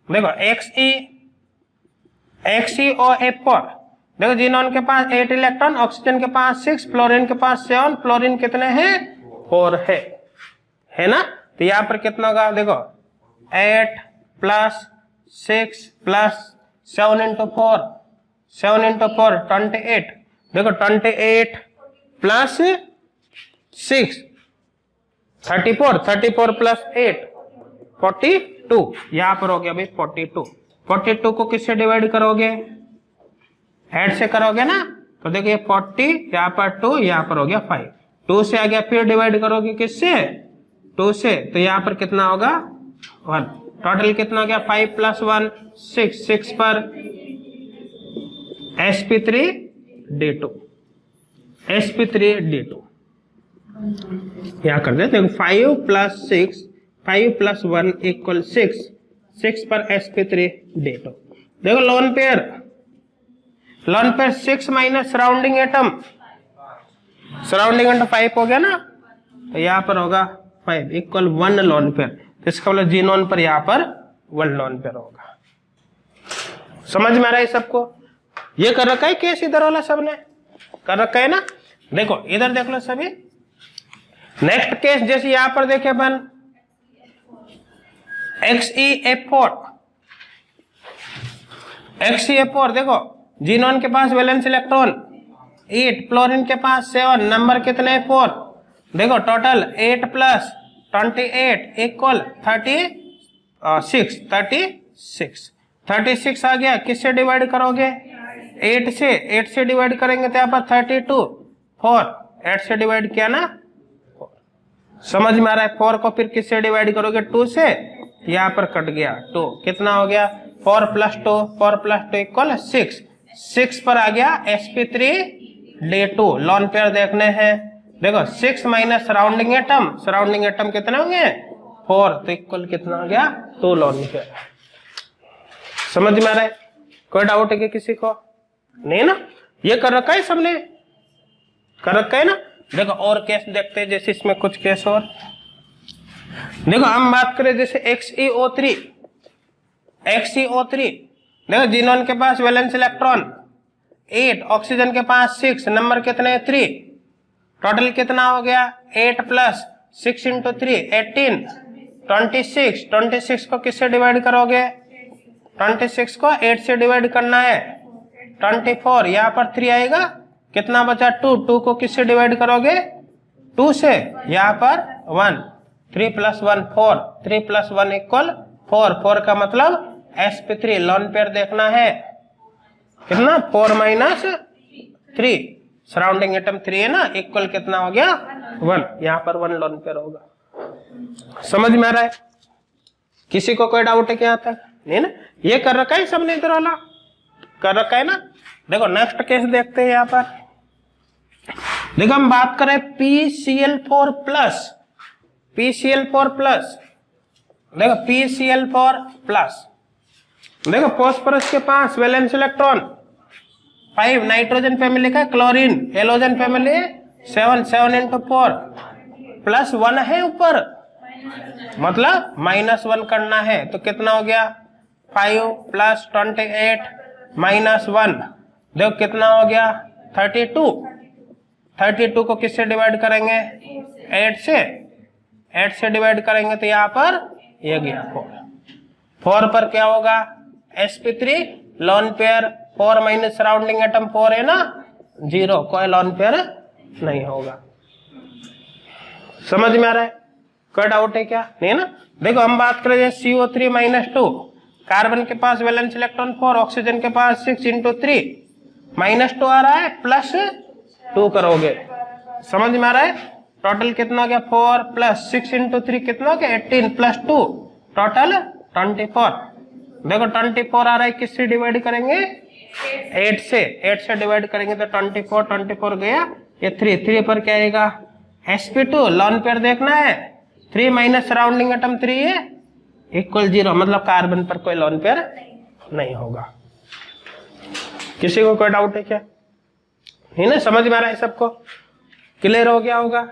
देखो XeO4 देखो जीनोन के पास 8 इलेक्ट्रॉन, ऑक्सीजन के पास 6, फ्लोरीन के पास 7, फ्लोरीन कितने हैं? 4 है ना। तो यहाँ पर कितना होगा? देखो 8 + 6 + 7 × 4 7 × 4 28। देखो 28 + 6 34 + 8 42। यहाँ पर हो गया भाई 42 को किससे डिवाइड करोगे? 8 से करोगे ना। तो देखिए 40 यहाँ पर 2, यहाँ पर हो गया 5, 2 से आ गया, फिर डिवाइड करोगे किससे? 2 से। तो यहाँ पर कितना होगा? 1। टोटल कितना हो गया? 5 + 1 6 पर sp3d2 यहाँ कर देते हैं। 5 + 6 5 + 1 = 6 पर sp3d2। देखो lone pair 6 minus surrounding atom 5 हो गया ना। तो यहाँ पर होगा 5 = 1 लोन पेयर। तो इसका मतलब जीनोन पर यहाँ पर 1 लोन पेयर होगा। समझ में आ रहा है सबको? ये कर रखा है केस इधर वाला सबने कर रखा है ना। देखो इधर देख लो सभी। नेक्स्ट केस जैसे यहां पर देखे अपन XeF4 देखो जीनोन के पास वैलेंस इलेक्ट्रॉन 8, फ्लोरीन के पास 7, नंबर कितने? 4। देखो टोटल 8 + 28 = 36 आ गया। किससे डिवाइड करोगे? 8 से डिवाइड करेंगे तो यहाँ पर 32 4 8 से डिवाइड किया ना 4। समझ में आ रहा है? 4 को फिर किससे डिवाइड करोगे? 2 से। यहाँ पर कट गया 2, कितना हो गया? 4 + 2 = 6 पर आ गया sp3d2। लोन पेयर देखने हैं। देखो 6 माइनस सराउंडिंग एटम कितने होंगे? 4, तो इक्वल कितना हो गया? 2 लोन पेयर। समझ में आ रहा है? कोई डाउट है कि किसी को? नहीं ना। ये कर रखा है सबने कर रखा है ना। देखो और केस देखते हैं, जैसे इसमें कुछ केस और। देखो हम बात करें जैसे XeO3 HCO3, देखो जिनोन के पास वैलेंस इलेक्ट्रॉन 8, ऑक्सीजन के पास 6, नंबर कितने 3, टोटल कितना हो गया 8 प्लस 6 इंटू 3 18, 26, 26 को किससे डिवाइड करोगे, 26 को 8 से डिवाइड करना है 24, यहाँ पर 3 आएगा, कितना बचा 2, 2 को किससे डिवाइड करोगे 2 से, यहाँ पर 1, 3 प्लस 1 4, 3 प्लस 1 इक्वल 4, 4 का मतलब sp3 लॉन पेयर देखना है कितना 4 माइनस 3, सराउंडिंग एटम 3 है ना, इक्वल कितना हो गया 1, यहाँ पर 1 लॉन पेयर होगा। समझ में आ रहा है, किसी को कोई डाउट है क्या आता नहीं ना, ये कर रखा है सबने इधर वाला कर रखा है ना। देखो नेक्स्ट केस देखते हैं, यहाँ पर देखो हम बात करें PCl4 प्लस, PCl4 प्लस, देखो PCl4 प्लस, देखो फास्फोरस के पास वैलेंस इलेक्ट्रॉन 5, नाइट्रोजन फैमिली का chlorine, halogen family 7, 7 into 4 plus 1 है ऊपर, मतलब -1 करना है, तो कितना हो गया 5 प्लस 28 माइनस 1, देखो कितना हो गया 32, 32 को किससे डिवाइड करेंगे 8 से, 8 से डिवाइड करेंगे तो यहाँ पर ये गया 4 पर क्या होगा sp3 lone pair, 4 minus surrounding atom 4 है ना 0, कोई लॉन पेयर नहीं होगा। समझ में आ रहा है, कोई डाउट है क्या नहीं ना। देखो हम बात करें CO3 माइनस 2, कार्बन के पास वैलेंस इलेक्ट्रॉन 4, ऑक्सीजन के पास 6 इंटू 3 -2 आ रहा है प्लस 2 करोगे, समझ में आ रहा है, टोटल कितना हो गया 4 प्लस 6 इंटू 3 कितना हो गया 18 प्लस 2 टोटल 24, देखो 24 आ रहा है, किससे डिवाइड करेंगे 8 से, 8 से डिवाइड करेंगे तो 24, 24 गया, ये 3 पर क्या आएगा sp2 लॉन पेयर देखना है, 3 माइनस सराउंडिंग एटम 3 है इक्वल 0, मतलब कार्बन पर कोई लॉन पेयर नहीं होगा। किसी को कोई डाउट है क्या नहीं ना, समझ में आ रहा है सबको, क्लियर हो गया होगा,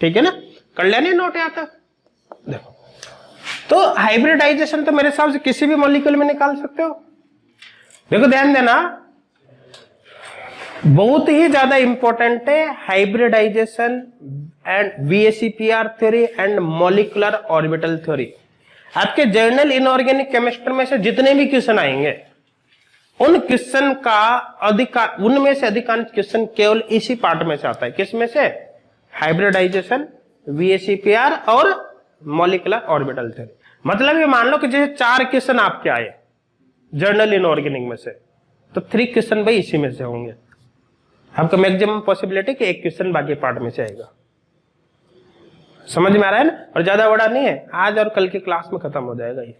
ठीक है ना, कर लेने नोट यहाँ तक। देखो तो हाइब्रिडाइजेशन तो मेरे हिसाब से किसी भी मॉलिक्यूल में निकाल सकते हो। देखो ध्यान देना, बहुत ही ज्यादा इंपॉर्टेंट है hybridization and VACPR theory and molecular orbital theory. आपके जर्नल इनऑर्गेनिक केमिस्ट्री में से जितने भी क्वेश्चन आएंगे उन क्वेश्चन का उनमें से अधिकांश क्वेश्चन केवल इसी पार्ट में से आता है, किस में से, हाइब्रिडाइजेशन, VACPR और मॉलिक्यूलर ऑर्बिटल थ्योरी। मतलब ये मान लो कि जैसे 4 क्वेश्चन आपके आए जर्नल इनऑर्गेनिक में से, तो 3 क्वेश्चन भाई इसी में से होंगे, आपका मैक्सिमम पॉसिबिलिटी कि 1 क्वेश्चन बाकी पार्ट में से आएगा। समझ में आ रहा है ना, और ज्यादा बड़ा नहीं है, आज और कल की क्लास में खत्म हो जाएगा ये,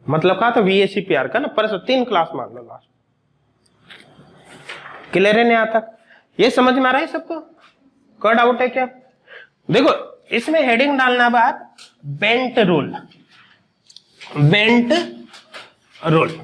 मतलब कहा तो VACPR का ना परसों 3 क्लास मान लो लास्ट, क्लियर है नहीं आता, ये समझ में आ रहा है सबको, कोई डाउट है क्या। देखो इसमें हेडिंग डालना बात बेंट रूल, बेंट रूल